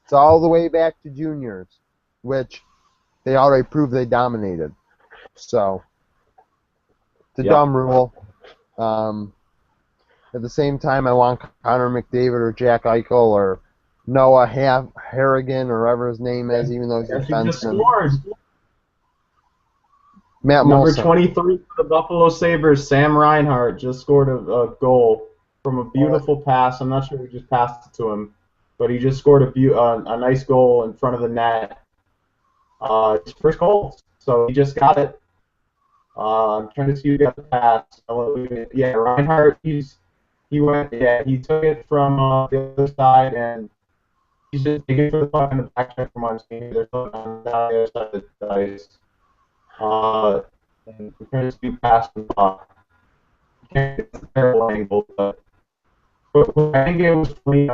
It's all the way back to juniors, which they already proved they dominated. So it's a dumb rule. At the same time, I want Connor McDavid or Jack Eichel or Noah Harrigan or whatever his name is, even though he's a He just defenseman. scored. Matt Number Molson. 23 for the Buffalo Sabres, Sam Reinhart, just scored a goal from a beautiful pass. I'm not sure who just passed it to him, but he just scored a nice goal in front of the net. His first goal, so he just got it. I'm trying to see who got the pass. Yeah, Reinhart. He went. Yeah, he took it from the other side, and he's just digging for the puck in the back check from on screen. There's no on the other side of the ice. And we're trying to see past the puck. Can't get the terrible angle, but I think it was clean.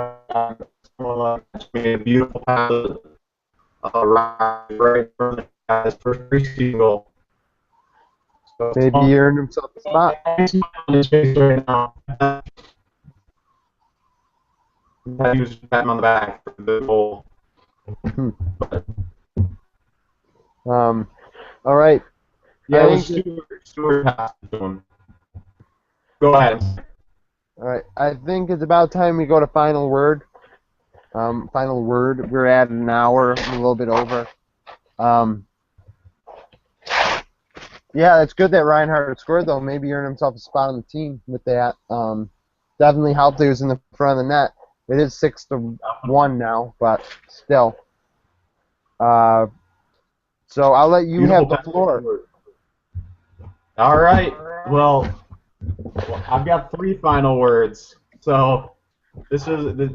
Someone made a beautiful pass right from the guy's first preseason goal. So Maybe he earned himself a spot. he's on his face right now. He was patting on the back for the goal. All right. Yeah, it was Stewart passed it to him. Go ahead. All right. I think it's about time we go to final word. Final word. We're at an hour, a little bit over. Yeah, it's good that Reinhart scored, though. Maybe earned himself a spot on the team with that. Definitely helped he was in the front of the net. It is 6-1 now, but still. So I'll let you Beautiful have the passion floor. for it. All right. Well, I've got three final words. So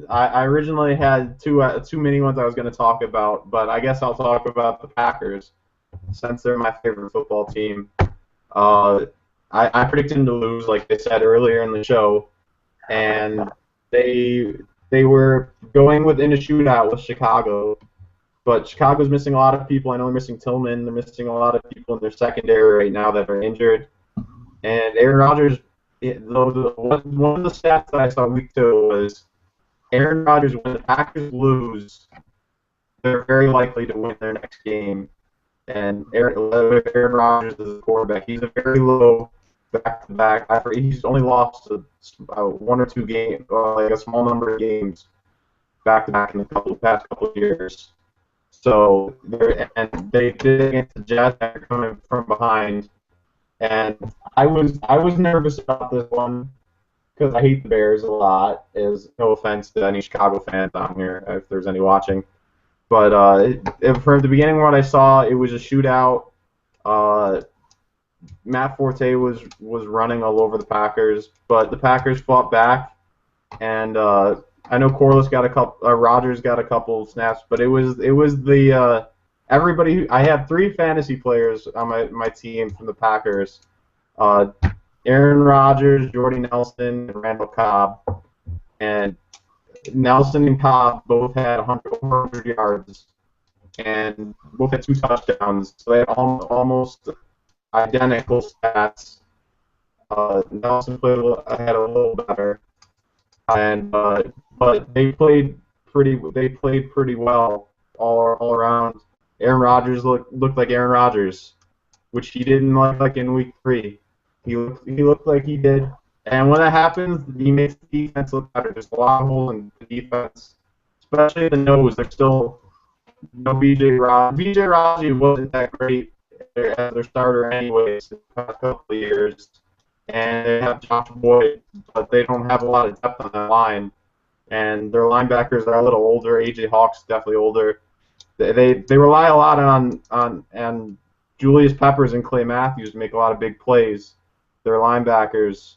I originally had two mini ones I was going to talk about, but I guess I'll talk about the Packers since they're my favorite football team. Uh, I predicted them to lose, like they said earlier in the show, and they they were going within a shootout with Chicago, but Chicago's missing a lot of people. I know they're missing Tillman. They're missing a lot of people in their secondary right now that are injured. And Aaron Rodgers, one of the stats that I saw week 2 was Aaron Rodgers, when the Packers lose, they're very likely to win their next game. And Aaron Rodgers is the quarterback. He's a very low back-to-back. He's only lost one or two games, like a small number of games back-to-back in the past couple of years. So they did against the Jets after coming from behind, and I was nervous about this one because I hate the Bears a lot. Is no offense to any Chicago fans on here if there's any watching, but from the beginning what I saw, it was a shootout. Uh, Matt Forte was running all over the Packers, but the Packers fought back, and I know Rodgers got a couple snaps, but it was the everybody. I have three fantasy players on my team from the Packers: uh, Aaron Rodgers, Jordy Nelson, and Randall Cobb. And Nelson and Cobb both had 100 yards, and both had two touchdowns. So they had almost identical stats. Nelson had a little better, and but they played pretty well all around. Aaron Rodgers looked like Aaron Rodgers, which he didn't look like in week 3. He looked like he did, and when that happens, he makes the defense look better. There's a lot of holes in the defense, especially the nose. There's still no B.J. Raji. B.J. Raji wasn't that great as their starter anyways the past couple of years, and they have Josh Boyd, but they don't have a lot of depth on that line. And their linebackers are a little older. A.J. Hawk's definitely older. They rely a lot on Julius Peppers and Clay Matthews to make a lot of big plays. Their linebackers,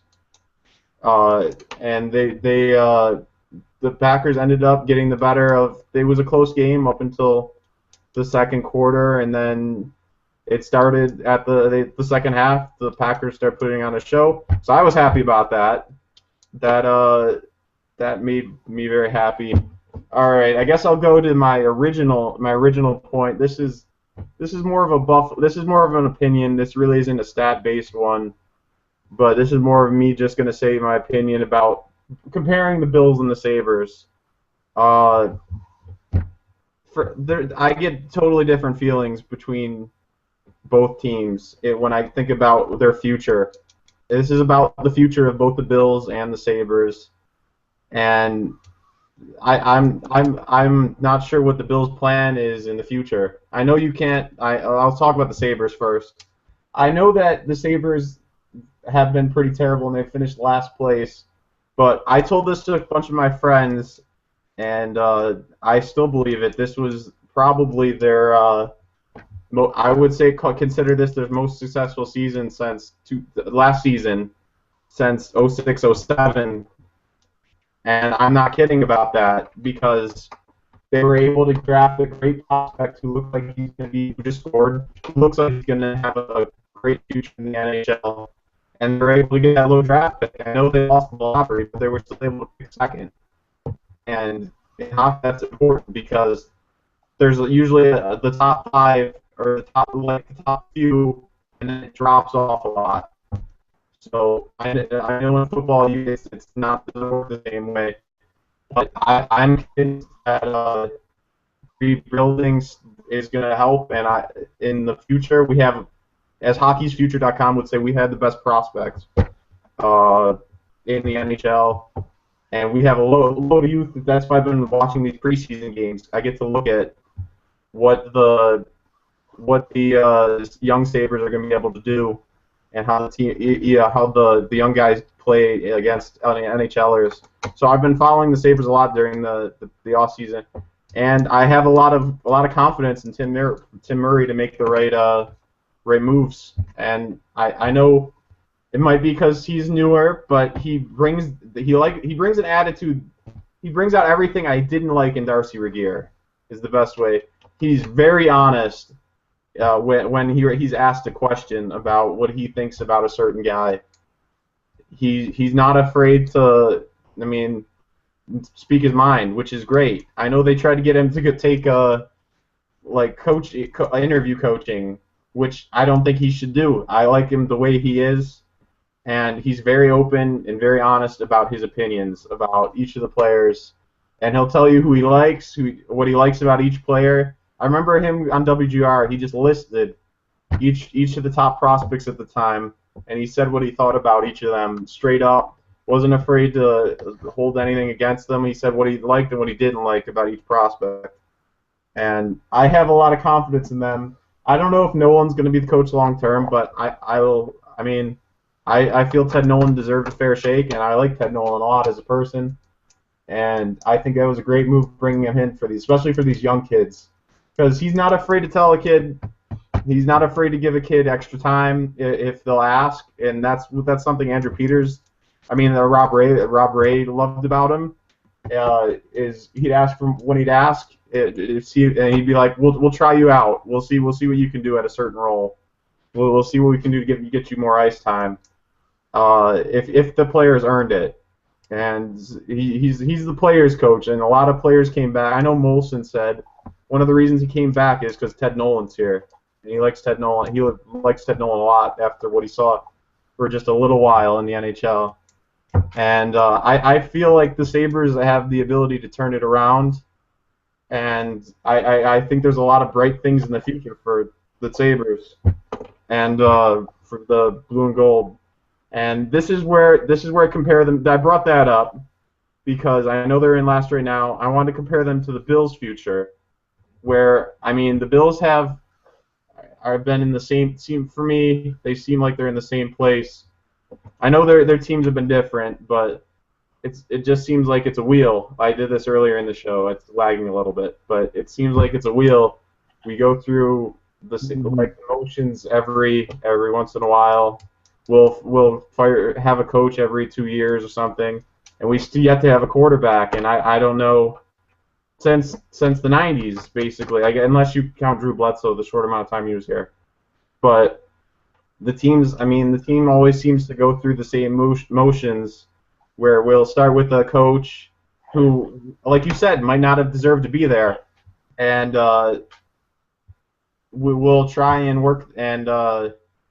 and the Packers ended up getting the better of. It was a close game up until the second quarter, and then it started at the second half. The Packers started putting on a show, so I was happy about that. That made me very happy. All right, I guess I'll go to my original point. This is more of this is more of an opinion. This really isn't a stat-based one, but this is more of me just going to say my opinion about comparing the Bills and the Sabres. I get totally different feelings between both teams when I think about their future. This is about the future of both the Bills and the Sabres, and I'm not sure what the Bills' plan is in the future. I know you can't. I'll talk about the Sabres first. I know that the Sabres have been pretty terrible and they finished last place, but I told this to a bunch of my friends, and I still believe it. This was probably their. I would say consider this their most successful season since last season, since 06-07. And I'm not kidding about that because they were able to draft a great prospect who looks like he's going to be, who just scored, who looks like he's going to have a great future in the NHL. And they're able to get that low draft pick. I know they lost the lottery, but they were still able to pick second. And in hockey, that's important because there's usually the top 5 or the top few, and then it drops off a lot. So I know in football it's not the same way, but I'm convinced that rebuilding is going to help, and in the future we have, as hockeysfuture.com would say, we have the best prospects in the NHL, and we have a load of youth. That's why I've been watching these preseason games. I get to look at what the young Sabres are going to be able to do, and how the young guys play against NHLers. So I've been following the Sabres a lot during the off season, and I have a lot of confidence in Tim Murray to make the right moves. And I know it might be because he's newer, but he brings an attitude. He brings out everything I didn't like in Darcy Regier. Is the best way. He's very honest when he's asked a question about what he thinks about a certain guy. He's not afraid to, I mean, speak his mind, which is great. I know they tried to get him to take interview coaching, which I don't think he should do. I like him the way he is, and he's very open and very honest about his opinions about each of the players, and he'll tell you who he likes, what he likes about each player. I remember him on WGR. He just listed each of the top prospects at the time, and he said what he thought about each of them straight up. Wasn't afraid to hold anything against them. He said what he liked and what he didn't like about each prospect. And I have a lot of confidence in them. I don't know if Nolan's going to be the coach long term, but I feel Ted Nolan deserves a fair shake, and I like Ted Nolan a lot as a person. And I think that was a great move bringing him in especially for these young kids, because he's not afraid to tell a kid. He's not afraid to give a kid extra time if they'll ask, and that's something Rob Ray loved about him. Is he'd ask when he'd ask, and he'd be like, "We'll try you out. We'll see what you can do at a certain role. We'll see what we can do to get you more ice time. If the players earned it." And he's the players coach, and a lot of players came back. I know Molson said one of the reasons he came back is because Ted Nolan's here. And he likes Ted Nolan. He likes Ted Nolan a lot after what he saw for just a little while in the NHL. And I feel like the Sabres have the ability to turn it around. And I think there's a lot of bright things in the future for the Sabres and for the blue and gold. And this is where I compare them. I brought that up because I know they're in last right now. I wanted to compare them to the Bills' future, where the Bills have been in the same team for me. They seem like they're in the same place. I know their teams have been different, but it just seems like it's a wheel. I did this earlier in the show. It's lagging a little bit, but it seems like it's a wheel. We go through the motions every once in a while. We'll have a coach every 2 years or something, and we still yet to have a quarterback. And I don't know. Since the 90s, basically, unless you count Drew Bledsoe, the short amount of time he was here. But the team always seems to go through the same motions, where we'll start with a coach who, like you said, might not have deserved to be there, and we will try and work and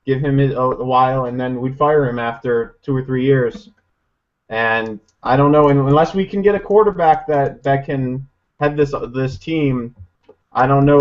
give him a while, and then we'd fire him after 2 or 3 years. And I don't know, unless we can get a quarterback that can head this team, I don't know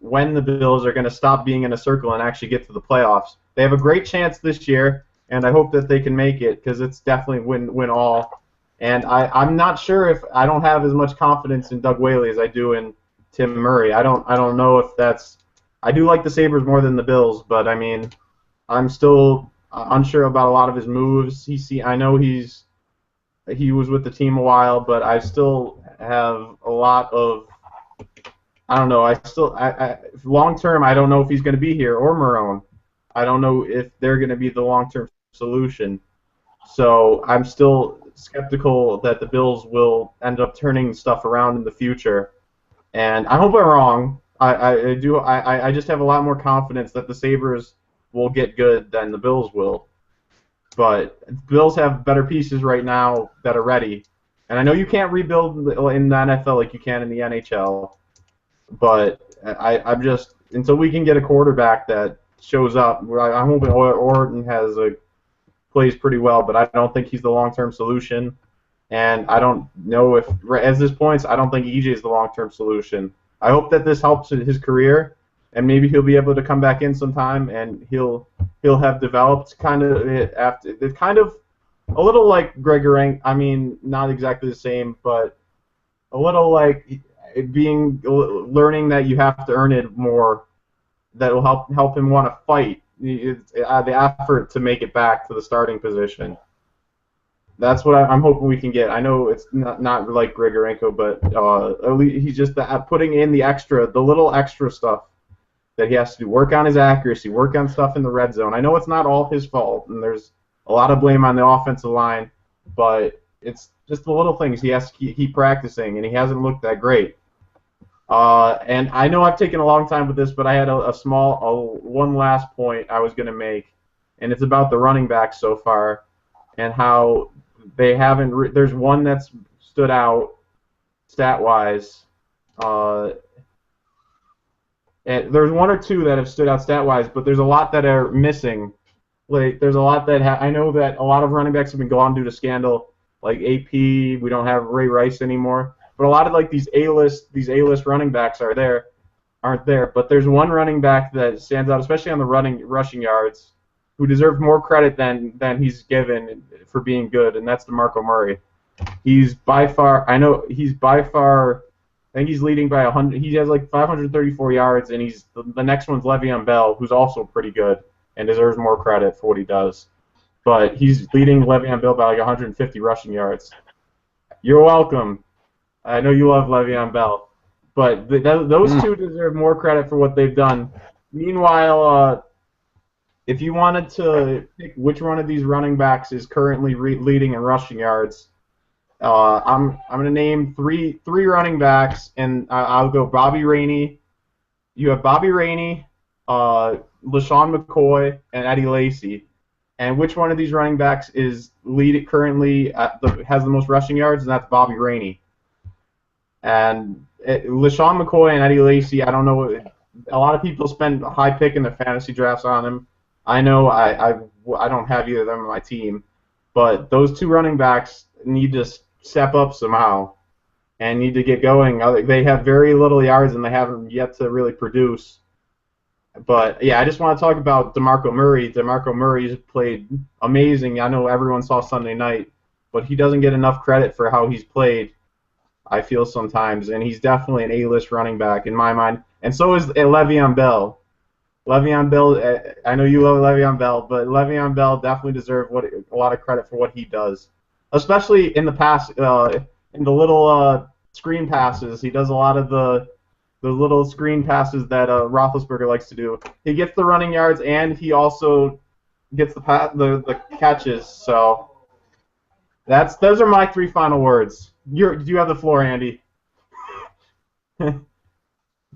when the Bills are going to stop being in a circle and actually get to the playoffs. They have a great chance this year, and I hope that they can make it, because it's definitely win all. And I'm not sure if I don't have as much confidence in Doug Whaley as I do in Tim Murray. I don't know if that's. I do like the Sabres more than the Bills, but I'm still unsure about a lot of his moves. I know he was with the team a while, but I still have a lot of. I don't know. Long term, I don't know if he's going to be here or Marone. I don't know if they're going to be the long-term solution. So I'm still skeptical that the Bills will end up turning stuff around in the future. And I hope I'm wrong. I do. I just have a lot more confidence that the Sabres will get good than the Bills will. But the Bills have better pieces right now that are ready. And I know you can't rebuild in the NFL like you can in the NHL. But I'm just, until we can get a quarterback that shows up, I'm hoping Orton plays pretty well, but I don't think he's the long-term solution. And I don't know if, at this point, I don't think EJ is the long-term solution. I hope that this helps his career, and maybe he'll be able to come back in sometime, and he'll have developed kind of a little like Greg Rank. Not exactly the same, but a little like learning that you have to earn it more. That will help him want to fight the effort to make it back to the starting position. That's what I'm hoping we can get. I know it's not like Grigorenko, but at least he's just putting in the little extra stuff that he has to do. Work on his accuracy, work on stuff in the red zone. I know it's not all his fault, and there's a lot of blame on the offensive line, but it's just the little things he has to keep practicing, and he hasn't looked that great. And I know I've taken a long time with this, but I had one last point I was going to make, and it's about the running backs so far and how they haven't. There's one that's stood out stat wise. And there's one or two that have stood out stat wise, but there's a lot that are missing. Like there's a lot that I know that a lot of running backs have been gone due to scandal. Like AP, we don't have Ray Rice anymore. But a lot of like these A-list running backs aren't there. But there's one running back that stands out, especially on the rushing yards, who deserves more credit than he's given for being good, and that's DeMarco Murray. He's by far, I think he's leading by 100. He has like 534 yards, and the next one's Le'Veon Bell, who's also pretty good and deserves more credit for what he does. But he's leading Le'Veon Bell by like 150 rushing yards. You're welcome. I know you love Le'Veon Bell, but those two deserve more credit for what they've done. Meanwhile, if you wanted to pick which one of these running backs is currently leading in rushing yards, I'm going to name three running backs, and I'll go Bobby Rainey. You have Bobby Rainey, LaShawn McCoy, and Eddie Lacy. And which one of these running backs is currently has the most rushing yards? And that's Bobby Rainey. And LaShawn McCoy and Eddie Lacy, I don't know. A lot of people spend a high pick in their fantasy drafts on him. I know I don't have either of them on my team, but those two running backs need to step up somehow and need to get going. They have very little yards and they haven't yet to really produce. But yeah, I just want to talk about DeMarco Murray. DeMarco Murray's played amazing. I know everyone saw Sunday night, but he doesn't get enough credit for how he's played, I feel sometimes, and he's definitely an A-list running back in my mind. And so is Le'Veon Bell. Le'Veon Bell, I know you love Le'Veon Bell, but Le'Veon Bell definitely deserves a lot of credit for what he does, especially in the pass, in the little screen passes. He does a lot of the little screen passes that Roethlisberger likes to do. He gets the running yards, and he also gets the catches. So those are my three final words. You have the floor, Andy.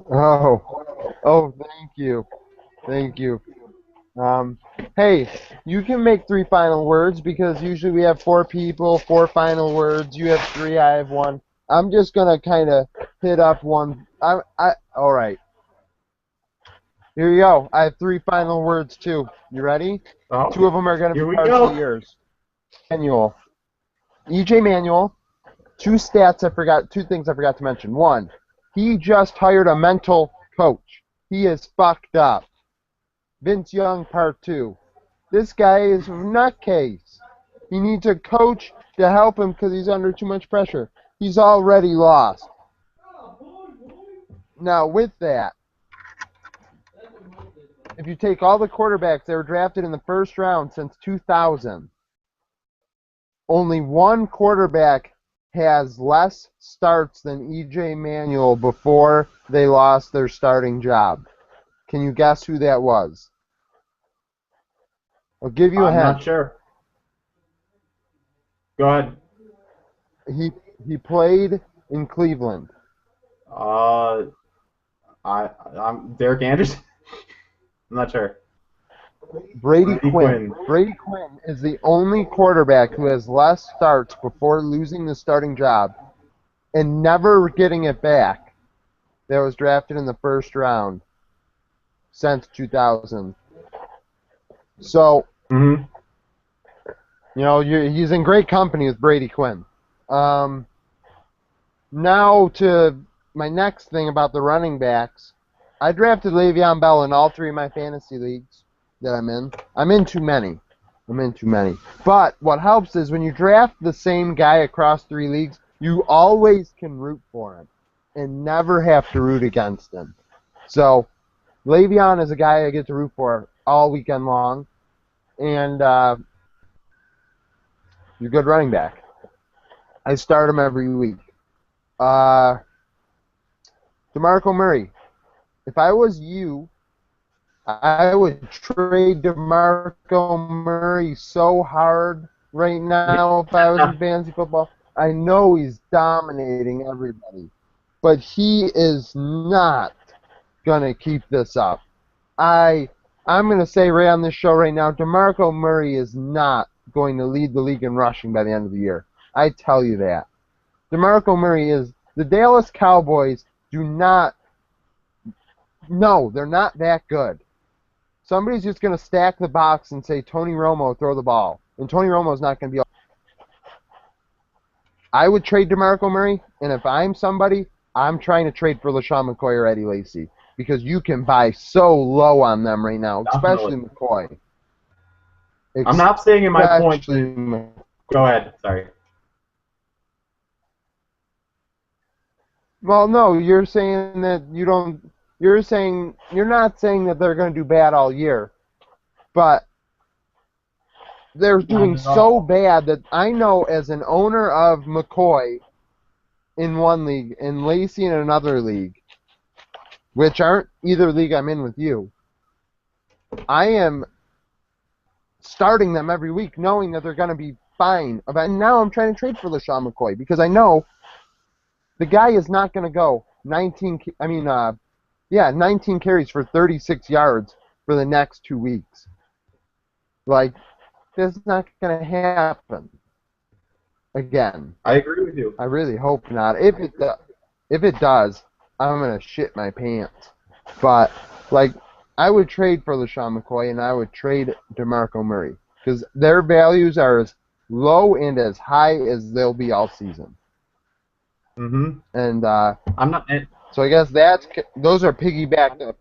Oh, thank you. Hey, you can make three final words because usually we have four people, four final words. You have three, I have one. I'm just gonna kind of hit up one. All right. Here you go. I have three final words too. You ready? Oh, two of them are gonna be partially yours. Manuel. EJ Manuel. Two things I forgot to mention. One, he just hired a mental coach. He is fucked up. Vince Young, part two. This guy is a nutcase. He needs a coach to help him because he's under too much pressure. He's already lost. Now, with that, if you take all the quarterbacks that were drafted in the first round since 2000, only one quarterback has less starts than EJ Manuel before they lost their starting job. Can you guess who that was? I'll give you a hint. I'm not sure. Go ahead. He played in Cleveland. I'm Derek Anderson. I'm not sure. Brady Quinn. Brady Quinn is the only quarterback who has less starts before losing the starting job and never getting it back that was drafted in the first round since 2000. So, you know, he's in great company with Brady Quinn. Now to my next thing about the running backs. I drafted Le'Veon Bell in all three of my fantasy leagues that I'm in. I'm in too many. But what helps is when you draft the same guy across three leagues, you always can root for him and never have to root against him. So Le'Veon is a guy I get to root for all weekend long. And He's a good running back. I start him every week. DeMarco Murray. If I was you, I would trade DeMarco Murray so hard right now if I was in fantasy football. I know he's dominating everybody, but he is not going to keep this up. I'm going to say right on this show right now, DeMarco Murray is not going to lead the league in rushing by the end of the year. I tell you that. DeMarco Murray is... The Dallas Cowboys do not... No, they're not that good. Somebody's just going to stack the box and say, Tony Romo, throw the ball. And Tony Romo's not going to be... I would trade DeMarco Murray, and if I'm somebody, I'm trying to trade for LaShawn McCoy or Eddie Lacy. Because you can buy so low on them right now, especially McCoy. I'm not saying in my point... Go ahead, sorry. Well, no, you're saying that you don't... You're not saying that they're going to do bad all year, but they're doing so bad that I know as an owner of McCoy in one league and Lacy in another league, which aren't either league I'm in with you, I am starting them every week knowing that they're going to be fine. And now I'm trying to trade for LaShawn McCoy because I know the guy is not going to go 19 carries for 36 yards for the next 2 weeks. Like, that's not going to happen again. I agree with you. I really hope not. If it does, I'm going to shit my pants. But, like, I would trade for LaShawn McCoy and I would trade DeMarco Murray because their values are as low and as high as they'll be all season. Mm-hmm. And I'm not... So I guess those are piggybacked up.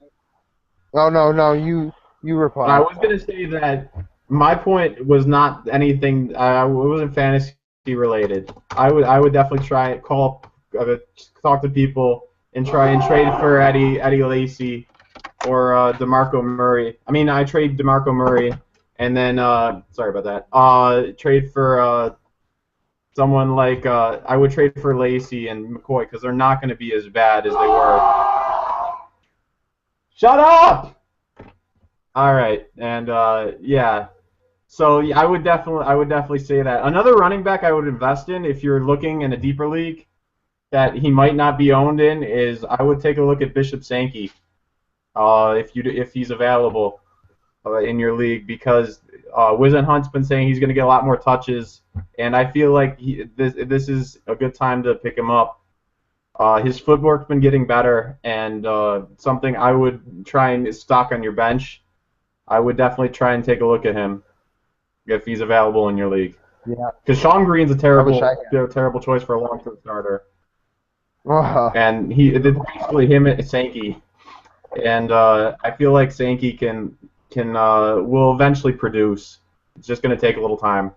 Oh, no, you reply. I was going to say that my point was not anything, it wasn't fantasy related. I would definitely talk to people and try and trade for Eddie Lacy or DeMarco Murray. I mean, I trade DeMarco Murray and then, sorry about that, trade for someone like, I would trade for Lacy and McCoy because they're not going to be as bad as they were. Shut up! All right, and yeah. So yeah, I would definitely say that. Another running back I would invest in if you're looking in a deeper league that he might not be owned in is I would take a look at Bishop Sankey if he's available in your league because Wizen Hunt's been saying he's going to get a lot more touches, and I feel like this is a good time to pick him up. His footwork's been getting better, and something I would try and stock on your bench. I would definitely try and take a look at him if he's available in your league. Yeah. Because Sean Green's a terrible choice for a long-term starter. And it's basically him at Sankey, and I feel like Sankey will eventually produce. It's just going to take a little time.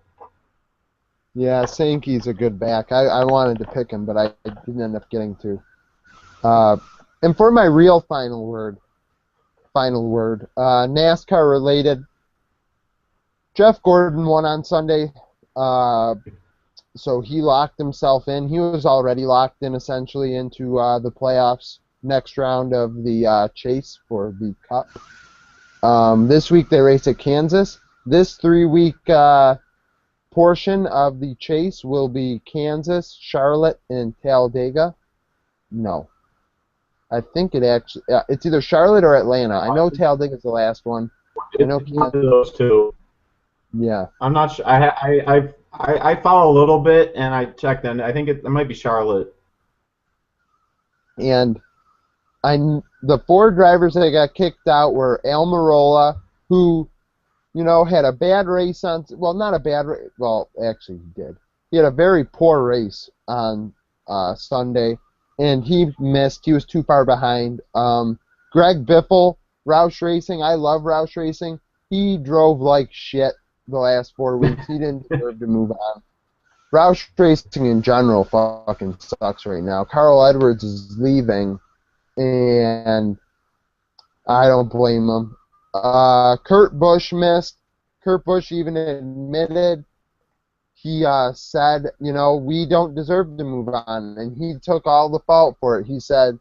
Yeah, Sankey's a good back. I wanted to pick him, but I didn't end up getting to. And for my real final word, NASCAR related. Jeff Gordon won on Sunday, so he locked himself in. He was already locked in essentially into the playoffs, next round of the chase for the Cup. This week they race at Kansas. This 3-week portion of the chase will be Kansas, Charlotte, and Talladega. No. I think it's either Charlotte or Atlanta. I know Talladega's the last one. I know Kansas. Those two. Yeah. I'm not sure. I follow a little bit, and I checked, and I think it might be Charlotte. And the 4 drivers that got kicked out were Almirola, who, had a bad race on. Well, not a bad race. Well, actually, he did. He had a very poor race on Sunday, and he missed. He was too far behind. Greg Biffle, Roush Racing. I love Roush Racing. He drove like shit the last 4 weeks. He didn't deserve to move on. Roush Racing in general fucking sucks right now. Carl Edwards is leaving, and I don't blame him. Kurt Busch missed. Kurt Busch even admitted he said, we don't deserve to move on, and he took all the fault for it. He said,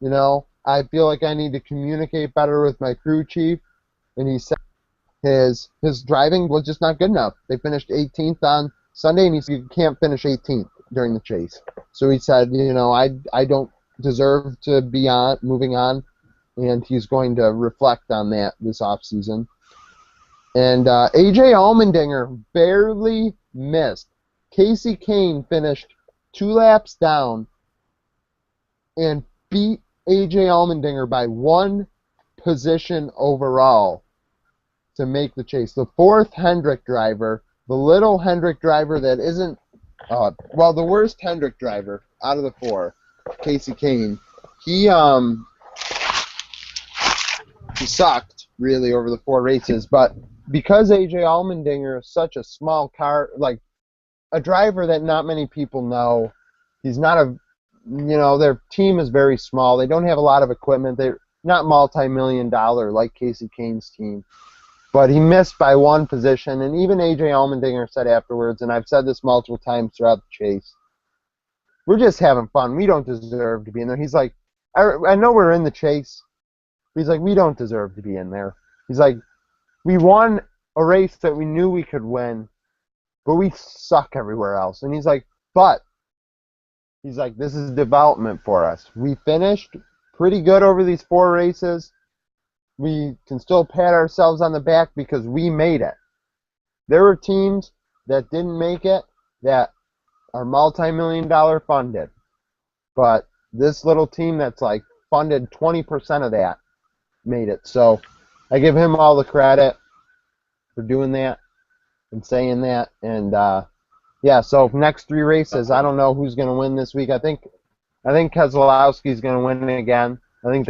I feel like I need to communicate better with my crew chief, and he said his driving was just not good enough. They finished 18th on Sunday, and he said you can't finish 18th during the chase. So he said, I don't deserve to be moving on, and he's going to reflect on that this offseason. And A.J. Allmendinger barely missed. Casey Kane finished 2 laps down and beat A.J. Allmendinger by 1 position overall to make the chase. The 4th Hendrick driver, the little Hendrick driver that isn't, the worst Hendrick driver out of the 4, Casey Kane, he sucked really over the 4 races, but because A.J. Allmendinger is such a small car, like a driver that not many people know, he's not their team is very small. They don't have a lot of equipment. They're not multi-million-dollar like Casey Kane's team. But he missed by 1 position, and even A.J. Allmendinger said afterwards, and I've said this multiple times throughout the chase, we're just having fun. We don't deserve to be in there. He's like, I know we're in the chase. He's like, we don't deserve to be in there. He's like, we won a race that we knew we could win, but we suck everywhere else. And he's like, this is development for us. We finished pretty good over these 4 races. We can still pat ourselves on the back because we made it. There were teams that didn't make it that are multi-million-dollar funded. But this little team that's like funded 20% of that made it. So I give him all the credit for doing that and saying that. And so next 3 races, I don't know who's going to win this week. I think Keselowski's going to win again. I think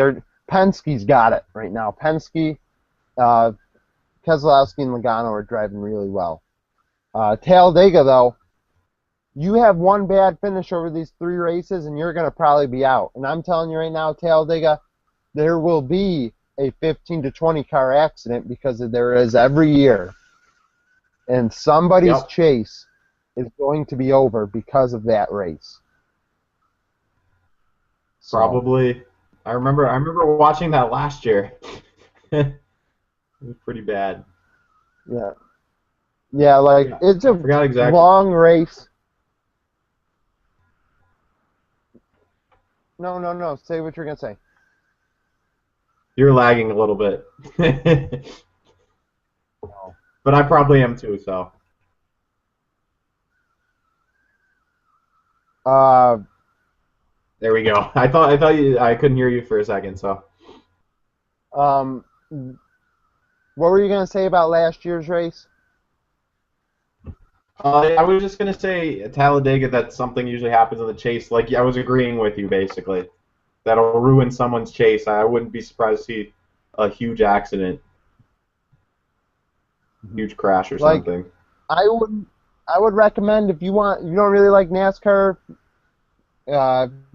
Penske's got it right now. Penske, Keselowski, and Logano are driving really well. Talladega, though, you have 1 bad finish over these 3 races, and you're going to probably be out. And I'm telling you right now, Talladega, there will be a 15 to 20 car accident because there is every year. And somebody's chase is going to be over because of that race. So, probably. I remember watching that last year. It was pretty bad. Yeah. Yeah, it's a long race. No. Say what you're going to say. You're lagging a little bit. But I probably am too, so. There we go. I thought I couldn't hear you for a second, so. What were you going to say about last year's race? I was just going to say Talladega, that something usually happens in the chase. Like, I was agreeing with you, basically. That'll ruin someone's chase. I wouldn't be surprised to see a huge accident. Huge crash or something. I would recommend if you don't really like NASCAR,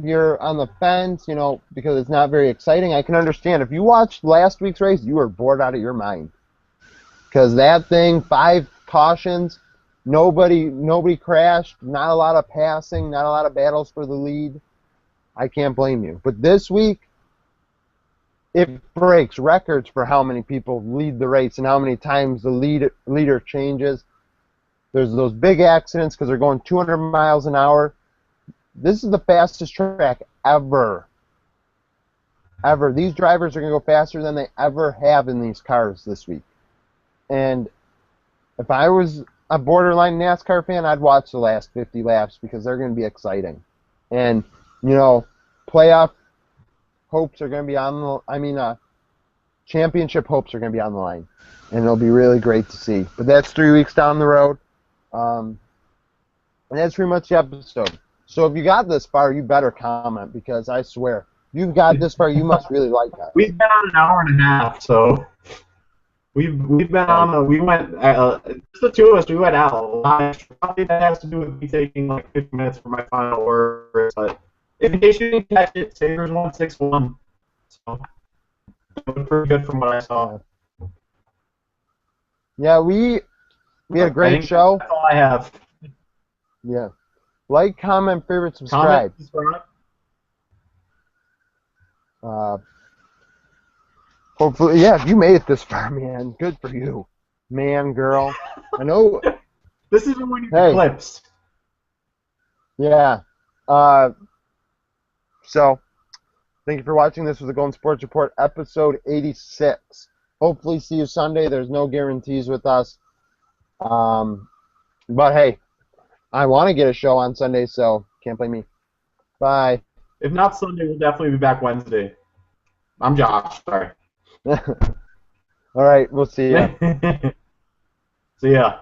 you're on the fence, because it's not very exciting. I can understand. If you watched last week's race, you were bored out of your mind. Because that thing, 5 cautions, nobody crashed, not a lot of passing, not a lot of battles for the lead. I can't blame you. But this week, it breaks records for how many people lead the race and how many times the leader changes. There's those big accidents because they're going 200 miles an hour. This is the fastest track ever. Ever. These drivers are going to go faster than they ever have in these cars this week. And if I was a borderline NASCAR fan, I'd watch the last 50 laps because they're going to be exciting. And, playoff hopes are going to be on the, championship hopes are going to be on the line. And it'll be really great to see. But that's 3 weeks down the road. And that's pretty much the episode. So if you got this far, you better comment because I swear, if you've got this far, you must really like that. We've been on an hour and a half, so we've been on. We went just the 2 of us. We went out a lot. Probably that has to do with me taking like 50 minutes for my final words. But in case you didn't catch it, Sabres won 6-1. So it was pretty good from what I saw. Yeah, we had a great show. That's all I have. Yeah. Like, comment, favorite, Comment, subscribe. subscribe. Uh, hopefully, yeah, if you made it this far, man, good for you. Man, girl. I know, This is when we need the hey, clips. yeah. So, thank you for watching. This was the Golden Sports Report, episode 86. Hopefully, see you Sunday. There's no guarantees with us. But hey, I want to get a show on Sunday, so can't blame me. Bye. If not Sunday, we'll definitely be back Wednesday. I'm Josh. Sorry. All right, we'll see ya. See ya.